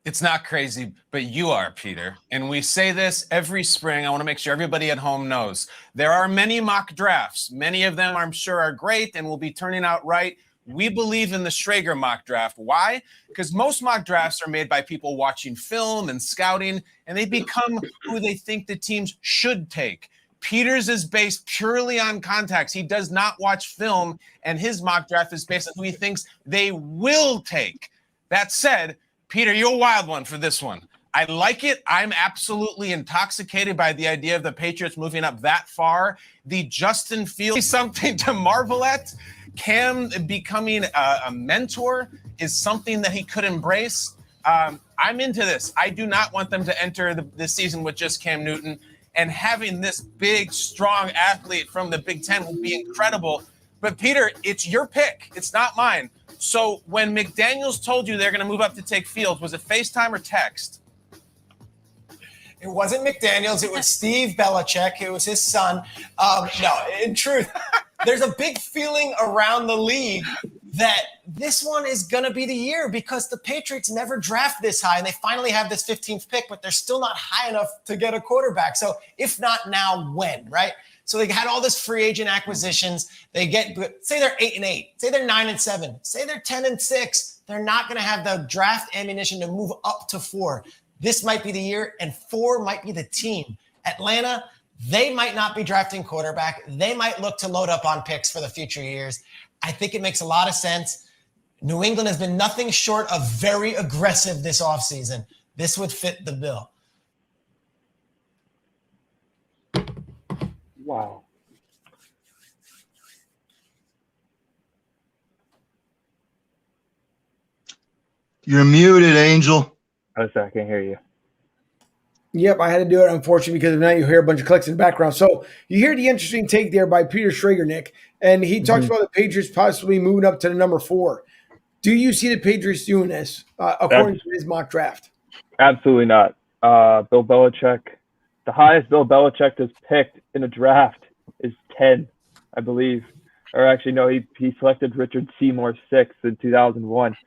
It's not crazy, but you are, Peter. And we say this every spring. I want to make sure everybody at home knows. There are many mock drafts. Many of them, I'm sure, are great and will be turning out right. We believe in the Schrager mock draft. Why? Because most mock drafts are made by people watching film and scouting, and they become who they think the teams should take. Peter's is based purely on contacts. He does not watch film, and his mock draft is based on who he thinks they will take. That said, Peter, you're a wild one for this one. I like it. I'm absolutely intoxicated by the idea of the Patriots moving up that far. The Justin Fields, something to marvel at. Cam becoming a mentor is something that he could embrace. I'm into this. I do not want them to enter this season with just Cam Newton. And having this big, strong athlete from the Big Ten will be incredible. But, Peter, it's your pick. It's not mine. So when McDaniels told you they're going to move up to take Fields, was it FaceTime or text? It wasn't McDaniels. It was Steve Belichick. It was his son. No, in truth, there's a big feeling around the league that this one is going to be the year because the Patriots never draft this high, and they finally have this 15th pick, but they're still not high enough to get a quarterback. So if not now, when, right? So they had all this free agent acquisitions. They get, say they're 8-8, say they're 9-7, say they're 10-6. they're not going to have the draft ammunition to move up to 4. This might be the year, and 4 might be the team. Atlanta, they might not be drafting quarterback. They might look to load up on picks for the future years. I think it makes a lot of sense. New England has been nothing short of very aggressive this offseason. This would fit the bill. Wow. You're muted, Angel. Oh, sorry, I can't hear you. Yep, I had to do it, unfortunately, because now you hear a bunch of clicks in the background. So you hear the interesting take there by Peter Schrager, Nick, and he talks about the Patriots possibly moving up to the number 4. Do you see the Patriots doing this according to his mock draft? Absolutely not. Bill Belichick, the highest Bill Belichick has picked in a draft is 10, I believe. Or actually, no, he selected Richard Seymour 6 in 2001. It's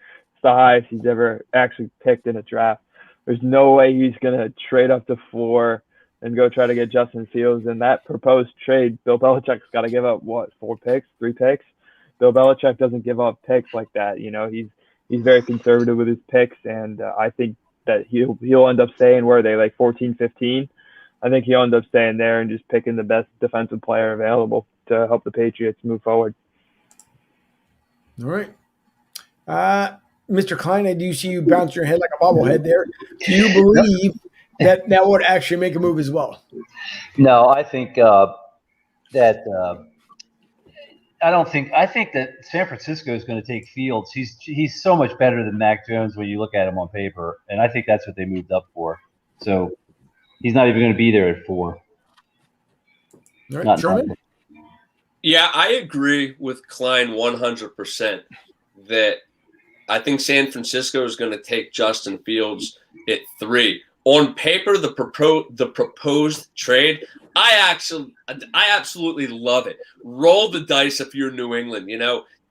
the highest he's ever actually picked in a draft. There's no way he's going to trade up to 4 and go try to get Justin Fields. And that proposed trade, Bill Belichick's got to give up, 4 picks, 3 picks? Bill Belichick doesn't give up picks like that. You know, he's very conservative with his picks, and I think that he'll end up staying where they like 14, 15. I think he'll end up staying there and just picking the best defensive player available to help the Patriots move forward. All right. Mr. Klein, I do see you bounce your head like a bobblehead there. Do you believe that would actually make a move as well? No, I think I think that San Francisco is going to take Fields. He's so much better than Mac Jones when you look at him on paper, and I think that's what they moved up for. So he's not even going to be there at 4. All right, Sherman? Yeah, I agree with Klein 100% that I think San Francisco is going to take Justin Fields at 3. On paper, the proposed trade, I absolutely love it. Roll the dice if you're New England,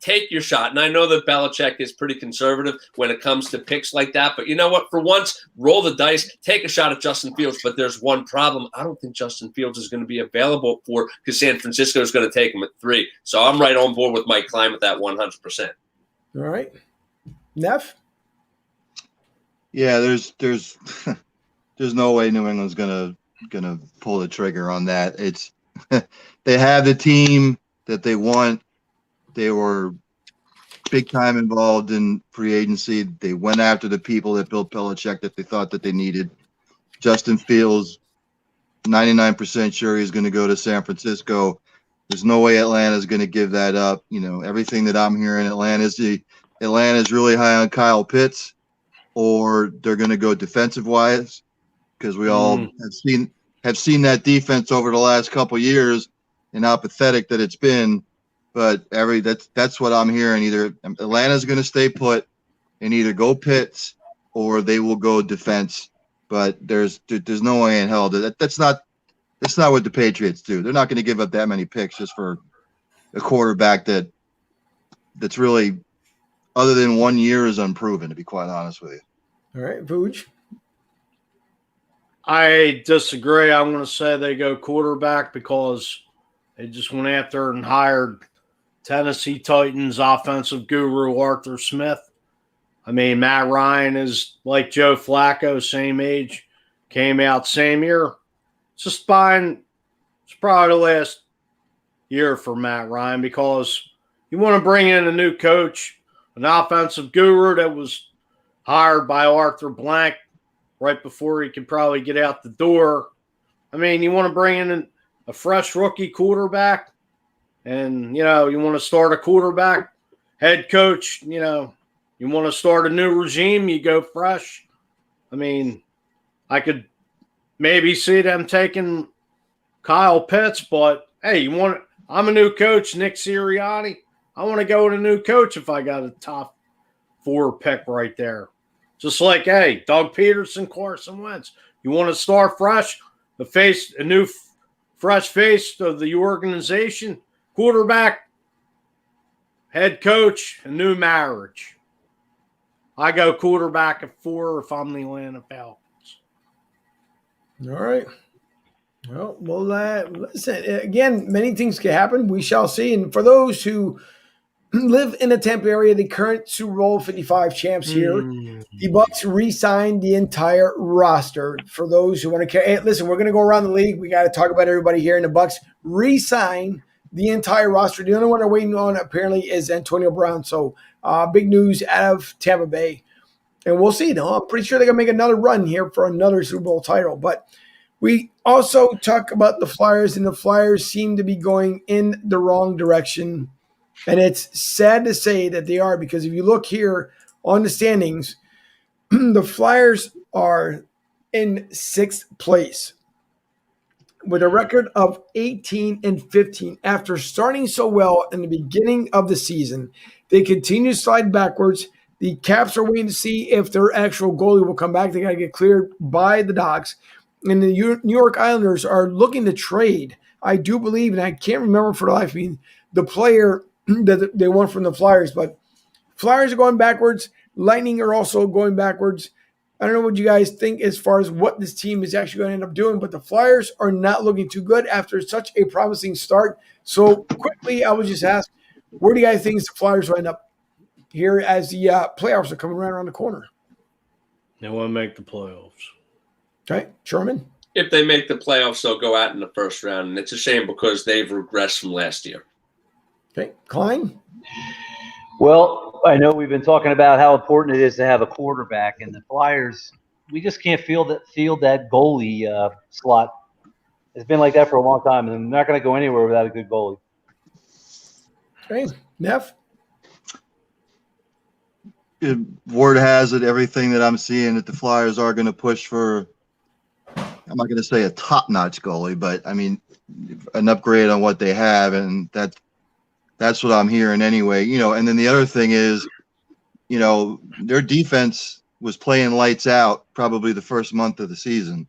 take your shot. And I know that Belichick is pretty conservative when it comes to picks like that. But you know what? For once, roll the dice, take a shot at Justin Fields. But there's one problem. I don't think Justin Fields is going to be available because San Francisco is going to take him at 3. So I'm right on board with Mike Klein with that 100%. All right. Neff? Yeah, there's no way New England's gonna pull the trigger on that. It's they have the team that they want. They were big time involved in free agency. They went after the people that built Belichick that they thought that they needed. Justin Fields, 99% sure he's going to go to San Francisco. There's no way Atlanta's going to give that up. Everything that I'm hearing, Atlanta's really high on Kyle Pitts, or they're going to go defensive wise, because we all have seen that defense over the last couple of years and how pathetic that it's been. But that's what I'm hearing. Either Atlanta's going to stay put and either go Pitts or they will go defense. But there's no way in hell that's not what the Patriots do. They're not going to give up that many picks just for a quarterback that's really, other than 1 year, is unproven, to be quite honest with you. All right, Vooch. I disagree. I'm going to say they go quarterback because they just went after and hired Tennessee Titans offensive guru Arthur Smith. I mean, Matt Ryan is like Joe Flacco, same age, came out same year. It's probably the last year for Matt Ryan because you want to bring in a new coach, an offensive guru that was hired by Arthur Blank right before he could probably get out the door. I mean, you want to bring in a fresh rookie quarterback and, you want to start a quarterback, head coach, you want to start a new regime, you go fresh. I mean, I could maybe see them taking Kyle Pitts, but, hey, I'm a new coach, Nick Sirianni. I want to go with a new coach if I got a top 4 pick right there. Just like, hey, Doug Peterson, Carson Wentz. You want to start fresh, a new fresh face of the organization, quarterback, head coach, a new marriage. I go quarterback at 4 if I'm the Atlanta Falcons. All right. Well, listen, again, many things can happen. We shall see. And for those who live in the Tampa area, the current Super Bowl 55 champs here. The Bucs re-signed the entire roster. For those who want to care, hey, listen, we're going to go around the league. We got to talk about everybody here. And the Bucs re-signed the entire roster. The only one they're waiting on apparently is Antonio Brown. So big news out of Tampa Bay. And we'll see. No, I'm pretty sure they're going to make another run here for another Super Bowl title. But we also talk about the Flyers, and the Flyers seem to be going in the wrong direction. And it's sad to say that they are, because if you look here on the standings, the Flyers are in 6th place with a record of 18-15. After starting so well in the beginning of the season, they continue to slide backwards. The Caps are waiting to see if their actual goalie will come back. They got to get cleared by the Docs. And the New York Islanders are looking to trade, I do believe, and I can't remember for the life of me, the player that they want from the Flyers. But Flyers are going backwards. Lightning are also going backwards. I don't know what you guys think as far as what this team is actually going to end up doing, but the Flyers are not looking too good after such a promising start. So quickly, I would just ask, where do you guys think the Flyers will end up here as the playoffs are coming right around the corner? They want to make the playoffs. Okay, Sherman? If they make the playoffs, they'll go out in the first round, and it's a shame because they've regressed from last year. Okay, Klein? Well, I know we've been talking about how important it is to have a quarterback, and the Flyers, we just can't field that goalie slot. It's been like that for a long time, and they're not going to go anywhere without a good goalie. Okay, Neff? Word has it, everything that I'm seeing, that the Flyers are going to push for, I'm not going to say a top-notch goalie, but I mean an upgrade on what they have, and that's what I'm hearing anyway. And then the other thing is, their defense was playing lights out probably the first month of the season,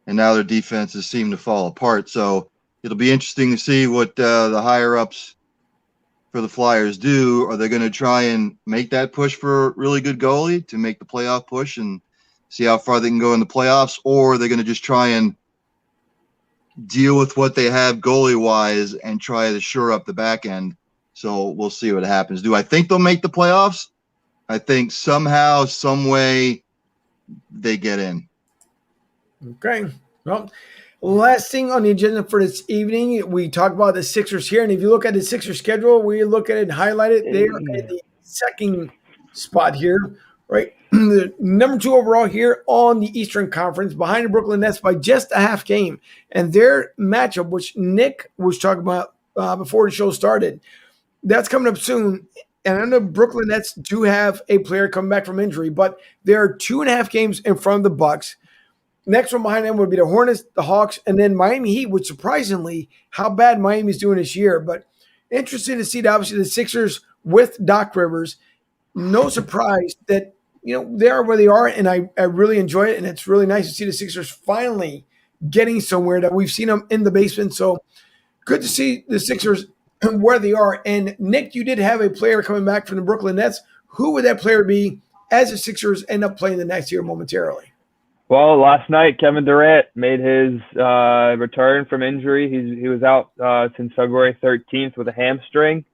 and now their defenses seem to fall apart. So it'll be interesting to see what the higher-ups for the Flyers do. Are they going to try and make that push for a really good goalie to make the playoff push and see how far they can go in the playoffs, or are they going to just try and deal with what they have goalie-wise and try to shore up the back end? So we'll see what happens. Do I think they'll make the playoffs? I think somehow, some way, they get in. Okay. Well, last thing on the agenda for this evening, we talk about the Sixers here. And if you look at the Sixers schedule, we look at it and highlight it. They are in the second spot here, right? The number 2 overall here on the Eastern Conference, behind the Brooklyn Nets by just a half game. And their matchup, which Nick was talking about before the show started, that's coming up soon. And I know Brooklyn Nets do have a player coming back from injury, but there are 2.5 games in front of the Bucks. Next one behind them would be the Hornets, the Hawks, and then Miami Heat, which surprisingly, how bad Miami's doing this year. But interesting to see, obviously, the Sixers with Doc Rivers. No surprise that, they are where they are, and I really enjoy it. And it's really nice to see the Sixers finally getting somewhere that we've seen them in the basement. So good to see the Sixers where they are. And Nick, you did have a player coming back from the Brooklyn Nets. Who would that player be as the Sixers end up playing the next year momentarily? Well, last night, Kevin Durant made his return from injury. He was out since February 13th with a hamstring.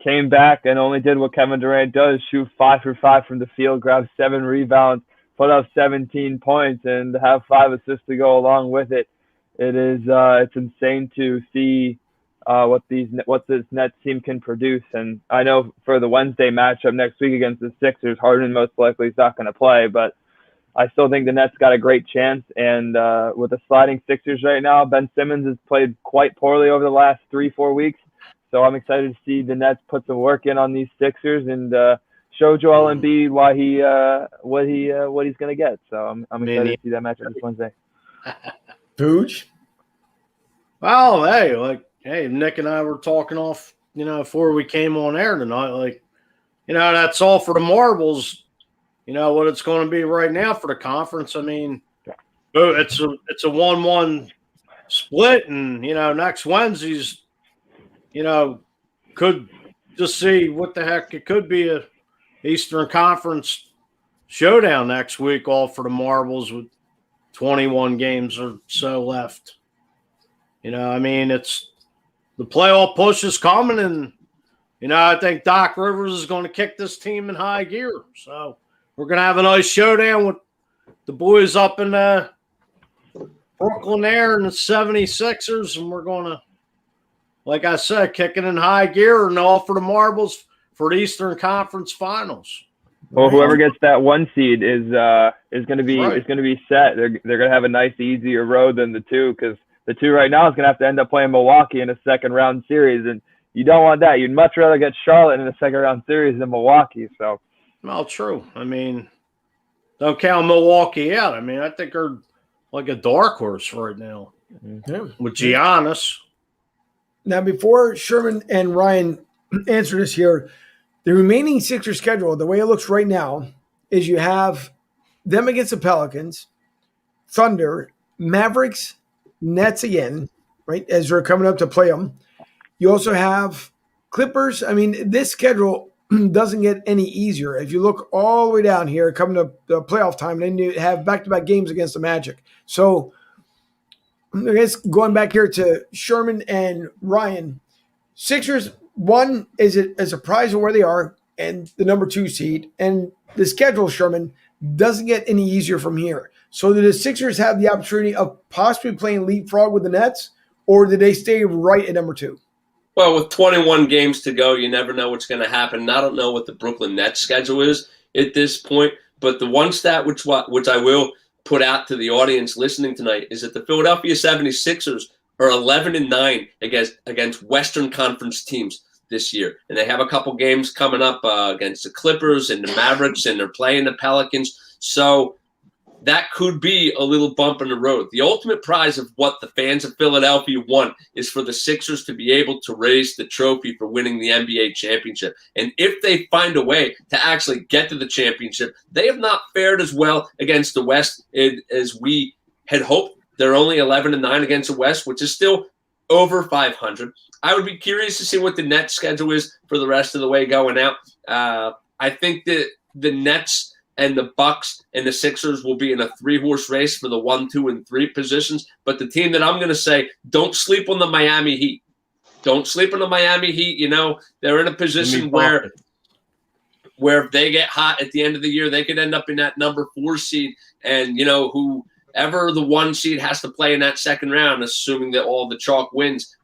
Came back and only did what Kevin Durant does, shoot 5 for 5 from the field, grab 7 rebounds, put up 17 points, and have 5 assists to go along with it. It's insane to see what this Nets team can produce. And I know for the Wednesday matchup next week against the Sixers, Harden most likely is not going to play, but I still think the Nets got a great chance. And with the sliding Sixers right now, Ben Simmons has played quite poorly over the last 3-4 weeks. So I'm excited to see the Nets put some work in on these Sixers and show Joel Embiid what he's going to get. So I'm excited to see that matchup this Wednesday. Pooch? Well, hey, Nick and I were talking off, before we came on air tonight. That's all for the marbles. What it's going to be right now for the conference. I mean, it's a 1-1 split, and next Wednesday's, could just see what the heck it could be a Eastern Conference showdown next week, all for the marbles with 21 games or so left. It's the playoff push is coming, and I think Doc Rivers is going to kick this team in high gear. So we're going to have a nice showdown with the boys up in Brooklyn there and the 76ers, and we're going to, like I said, kick it in high gear and offer the marbles for the Eastern Conference Finals. Well, whoever gets that 1 seed is going to be Right. is going to be set. They're going to have a nice, easier road than the 2, because the 2 right now is going to have to end up playing Milwaukee in a second-round series, and you don't want that. You'd much rather get Charlotte in a second-round series than Milwaukee. So, Well, true. I mean, don't count Milwaukee out. I mean, I think they're like a dark horse right now Yeah. with Giannis. Now, before Sherman and Ryan answer this here, the remaining Sixers schedule, the way it looks right now, is you have them against the Pelicans, Thunder, Mavericks, Nets again, right, as they're coming up to play them. You also have Clippers. I mean, this schedule doesn't get any easier. If you look all the way down here, coming to the playoff time, then you have back-to-back games against the Magic. So, I guess going back here to Sherman and Ryan, Sixers, one is a surprise of where they are and the number 2 seed. And the schedule, Sherman, doesn't get any easier from here. So do the Sixers have the opportunity of possibly playing leapfrog with the Nets, or do they stay right at number 2? Well, with 21 games to go, you never know what's going to happen. And I don't know what the Brooklyn Nets schedule is at this point, but the one stat which I will put out to the audience listening tonight is that the Philadelphia 76ers are 11-9 against Western Conference teams this year. And they have a couple games coming up against the Clippers and the Mavericks, and they're playing the Pelicans. So that could be a little bump in the road. The ultimate prize of what the fans of Philadelphia want is for the Sixers to be able to raise the trophy for winning the NBA championship. And if they find a way to actually get to the championship, they have not fared as well against the West as we had hoped. They're only 11-9 against the West, which is still over 500. I would be curious to see what the Nets schedule is for the rest of the way going out. I think that the Nets and the Bucks and the Sixers will be in a 3-horse race for the 1, 2, and 3 positions. But the team that I'm going to say, don't sleep on the Miami Heat. Don't sleep on the Miami Heat. They're in a position where if they get hot at the end of the year, they could end up in that number 4 seed. And, whoever the 1 seed has to play in that second round, assuming that all the chalk wins,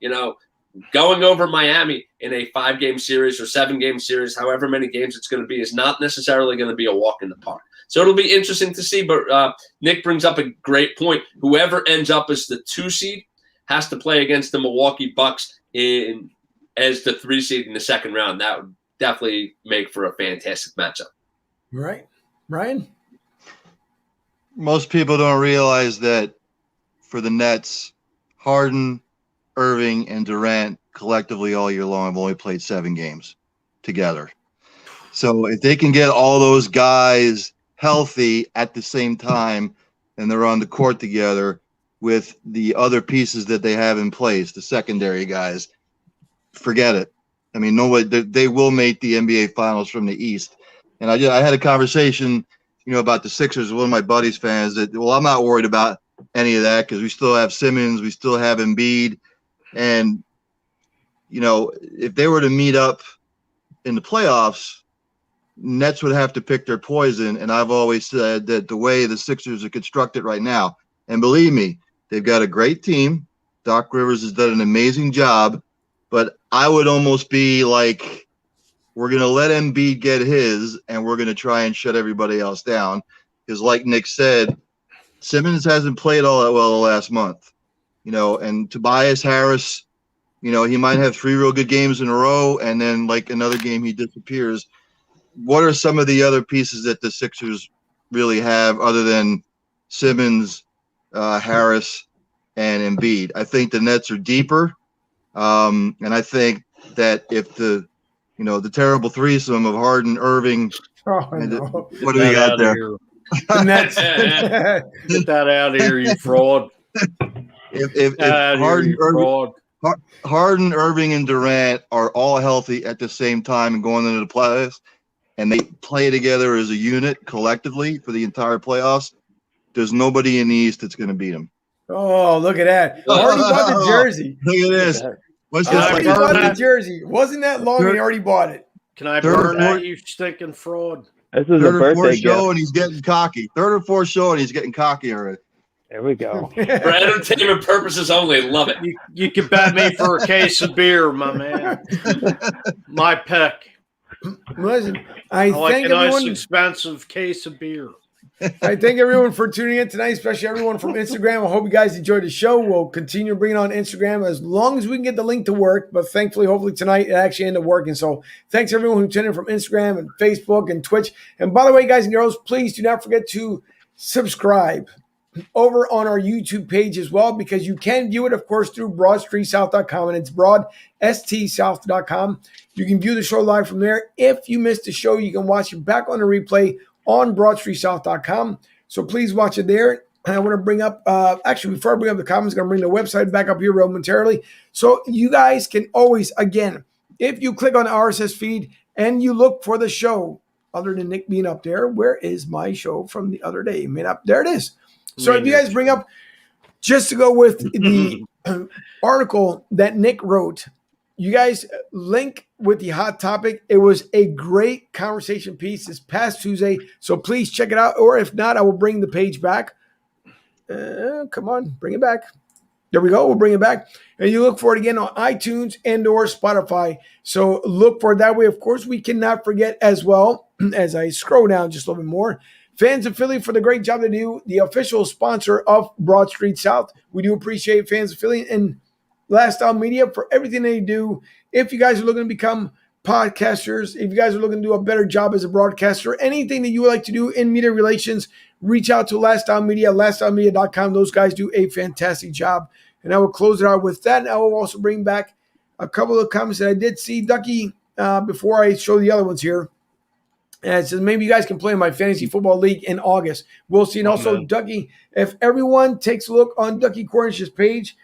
going over Miami in a 5-game series or 7-game series, however many games it's going to be, is not necessarily going to be a walk in the park. So it'll be interesting to see. But Nick brings up a great point. Whoever ends up as the 2 seed has to play against the Milwaukee Bucks as the 3 seed in the second round. That would definitely make for a fantastic matchup. Right. Ryan? Most people don't realize that for the Nets, Harden, Irving, and Durant collectively all year long have only played 7 games together. So if they can get all those guys healthy at the same time and they're on the court together with the other pieces that they have in place, the secondary guys, forget it. I mean, they will make the NBA Finals from the East. And I had a conversation, about the Sixers with one of my buddies' fans that, I'm not worried about any of that because we still have Simmons, we still have Embiid. And, if they were to meet up in the playoffs, Nets would have to pick their poison. And I've always said that the way the Sixers are constructed right now, and believe me, they've got a great team. Doc Rivers has done an amazing job. But I would almost be like, we're going to let Embiid get his, and we're going to try and shut everybody else down. Because like Nick said, Simmons hasn't played all that well the last month. And Tobias Harris, he might have 3 real good games in a row, and then like another game he disappears. What are some of the other pieces that the Sixers really have other than Simmons, Harris, and Embiid? I think the Nets are deeper, and I think that if the terrible threesome of Harden, Irving, what do we got there? The Nets. Get that out of here, you fraud. If Harden, Irving, and Durant are all healthy at the same time and going into the playoffs, and they play together as a unit collectively for the entire playoffs, there's nobody in the East that's going to beat them. Oh, look at that. Harden bought the jersey. Look at this. What's Can this? I Already Like burn bought the that? jersey. Wasn't that long and he already bought it. Can I Third or burn that, fourth- you stinking fraud? This is a third or birthday fourth gift. show and he's getting cocky. Third or fourth show and he's getting cocky already. There we go. For entertainment purposes only. Love it. You can bet me for a case of beer, my man. My pick. Listen, I I like thank a nice everyone. expensive case of beer. I thank everyone for tuning in tonight, especially everyone from Instagram. I hope you guys enjoyed the show. We'll continue bringing on Instagram as long as we can get the link to work. But thankfully, hopefully tonight it actually ended up working. So thanks everyone who tuned in from Instagram and Facebook and Twitch. And by the way, guys and girls, please do not forget to subscribe over on our YouTube page as well, because you can view it, of course, through broadstreetsouth.com, and it's broadstsouth.com. You can view the show live from there. If you missed the show, you can watch it back on the replay on broadstreetsouth.com. So please watch it there. And I want to bring up, actually, before I bring up the comments, I'm going to bring the website back up here momentarily. So you guys can always, again, if you click on the RSS feed and you look for the show, other than Nick being up there, where is my show from the other day? There it is. So if you guys bring up, just to go with the article that Nick wrote, you guys link with the hot topic. It was a great conversation piece this past Tuesday. So please check it out. Or if not, I will bring the page back. Come on, bring it back. There we go. We'll bring it back. And you look for it again on iTunes and or Spotify. So look for it that way. Of course, we cannot forget as well, as I scroll down just a little bit more, Fans of Philly for the great job they do, the official sponsor of Broad Street South. We do appreciate Fans of Philly and Lifestyle Media for everything they do. If you guys are looking to become podcasters, if you guys are looking to do a better job as a broadcaster, anything that you would like to do in media relations, reach out to Lifestyle Media, lifestylemedia.com. Those guys do a fantastic job. And I will close it out with that. And I will also bring back a couple of comments that I did see. Ducky, before I show the other ones here, and it says, maybe you guys can play in my fantasy football league in August. We'll see. And also, Ducky, if everyone takes a look on Ducky Cornish's page,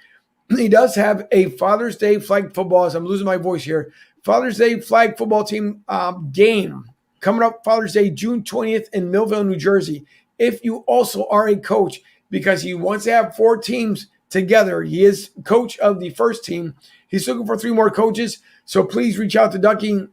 he does have a Father's Day flag football, as I'm losing my voice here, Father's Day flag football team game coming up Father's Day, June 20th in Millville, New Jersey. If you also are a coach, because he wants to have 4 teams together, he is coach of the first team. He's looking for 3 more coaches. So please reach out to Ducky.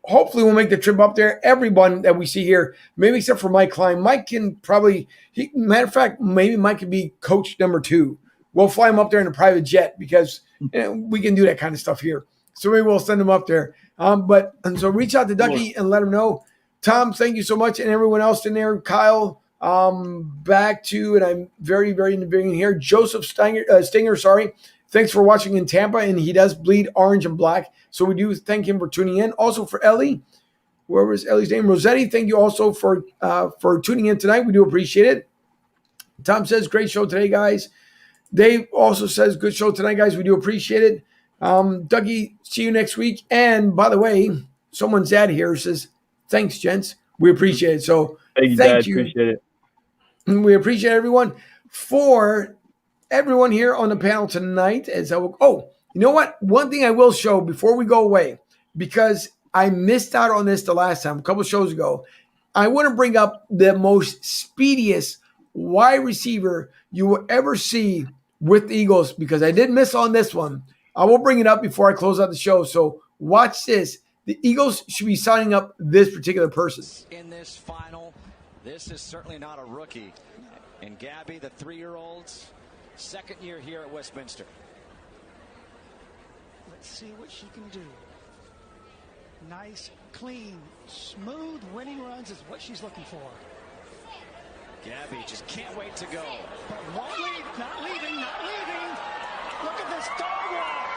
Hopefully we'll make the trip up there. Everyone that we see here, maybe except for Mike Klein. Mike can probably, matter of fact, maybe Mike could be coach number 2. We'll fly him up there in a private jet because we can do that kind of stuff here. So maybe we'll send him up there. So reach out to Ducky and let him know. Tom, thank you so much. And everyone else in there, Kyle, back to, and I'm very, very in the beginning here, Joseph Stinger, sorry. Thanks for watching in Tampa, and he does bleed orange and black. So we do thank him for tuning in. Also for Ellie, where was Ellie's name? Rossetti, thank you also for tuning in tonight. We do appreciate it. Tom says, great show today, guys. Dave also says, good show tonight, guys. We do appreciate it. Dougie, see you next week. And by the way, someone's ad here says, thanks, gents. We appreciate it. So thank you. Appreciate it. We appreciate everyone. For everyone here on the panel tonight, you know what? One thing I will show before we go away, because I missed out on this the last time, a couple shows ago. I want to bring up the most speediest wide receiver you will ever see with the Eagles, because I did miss on this one. I will bring it up before I close out the show. So watch this. The Eagles should be signing up this particular person. In this final, this is certainly not a rookie. And Gabby, the 3-year-old's second year here at Westminster. Let's see what she can do. Nice, clean, smooth winning runs is what she's looking for. Gabby just can't wait to go. But won't leave, not leaving, not leaving. Look at this dog walk.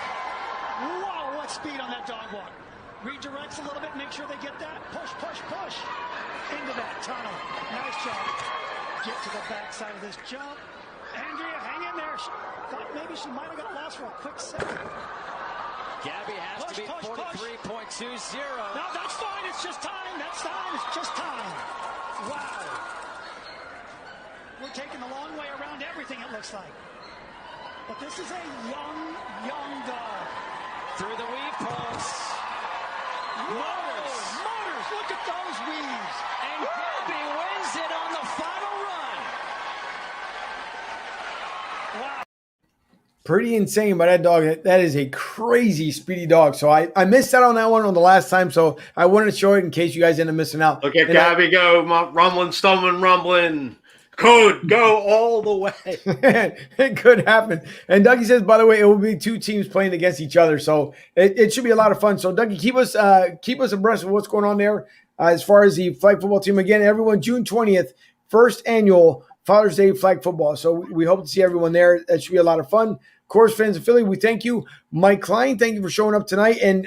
Wow, what speed on that dog walk. Redirects a little bit, make sure they get that. Push, push, push. Into that tunnel. Nice job. Get to the backside of this jump. Andrea, hang in there. Thought maybe she might have got lost for a quick second. Gabby has to be 43.20. No, that's fine. It's just time. That's time. It's just time. Wow. We're taking the long way around everything, it looks like. But this is a young dog. Through the weave post. Motors. Look at those weaves. And Gabby wins it on the final run. Wow. Pretty insane by that dog. That is a crazy speedy dog. So I missed out on that one on the last time. So I wanted to show it in case you guys end up missing out. Look at And Gabby go, rumbling, stumbling, rumbling. Could go all the way. it could happen. And Dougie says, by the way, it will be two teams playing against each other. So it should be a lot of fun. So Dougie, keep us abreast of what's going on there as far as the flag football team. Again, everyone, June 20th, first annual Father's Day flag football. So we hope to see everyone there. That should be a lot of fun. Of course, fans of Philly, we thank you. Mike Klein, thank you for showing up tonight. And,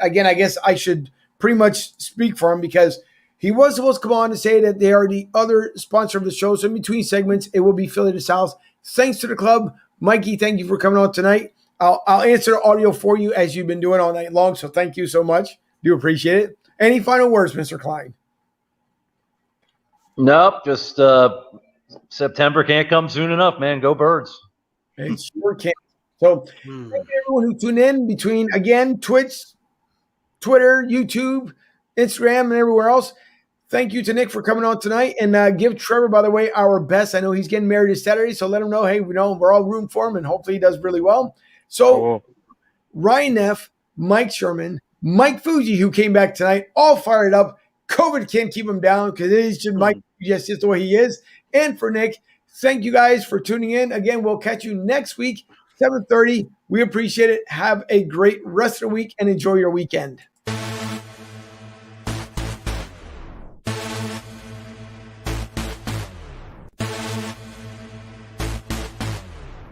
again, I guess I should pretty much speak for him because he was supposed to come on to say that they are the other sponsor of the show. So in between segments, it will be Philly to South. Thanks to the club. Mikey, thank you for coming on tonight. I'll answer the audio for you as you've been doing all night long. So thank you so much. Do appreciate it. Any final words, Mr. Klein? Nope, just September can't come soon enough, man. Go Birds. It sure can. So thank you everyone who tuned in between, again, Twitch, Twitter, YouTube, Instagram, and everywhere else. Thank you to Nick for coming on tonight. And give Trevor, by the way, our best. I know he's getting married this Saturday, so let him know, hey, we're all rooting for him, and hopefully he does really well. So Ryan Neff, Mike Sherman, Mike Fuji, who came back tonight, all fired up. COVID can't keep him down because it is just Mike, just the way he is. And for Nick, thank you guys for tuning in. Again, we'll catch you next week, 7:30. We appreciate it. Have a great rest of the week and enjoy your weekend.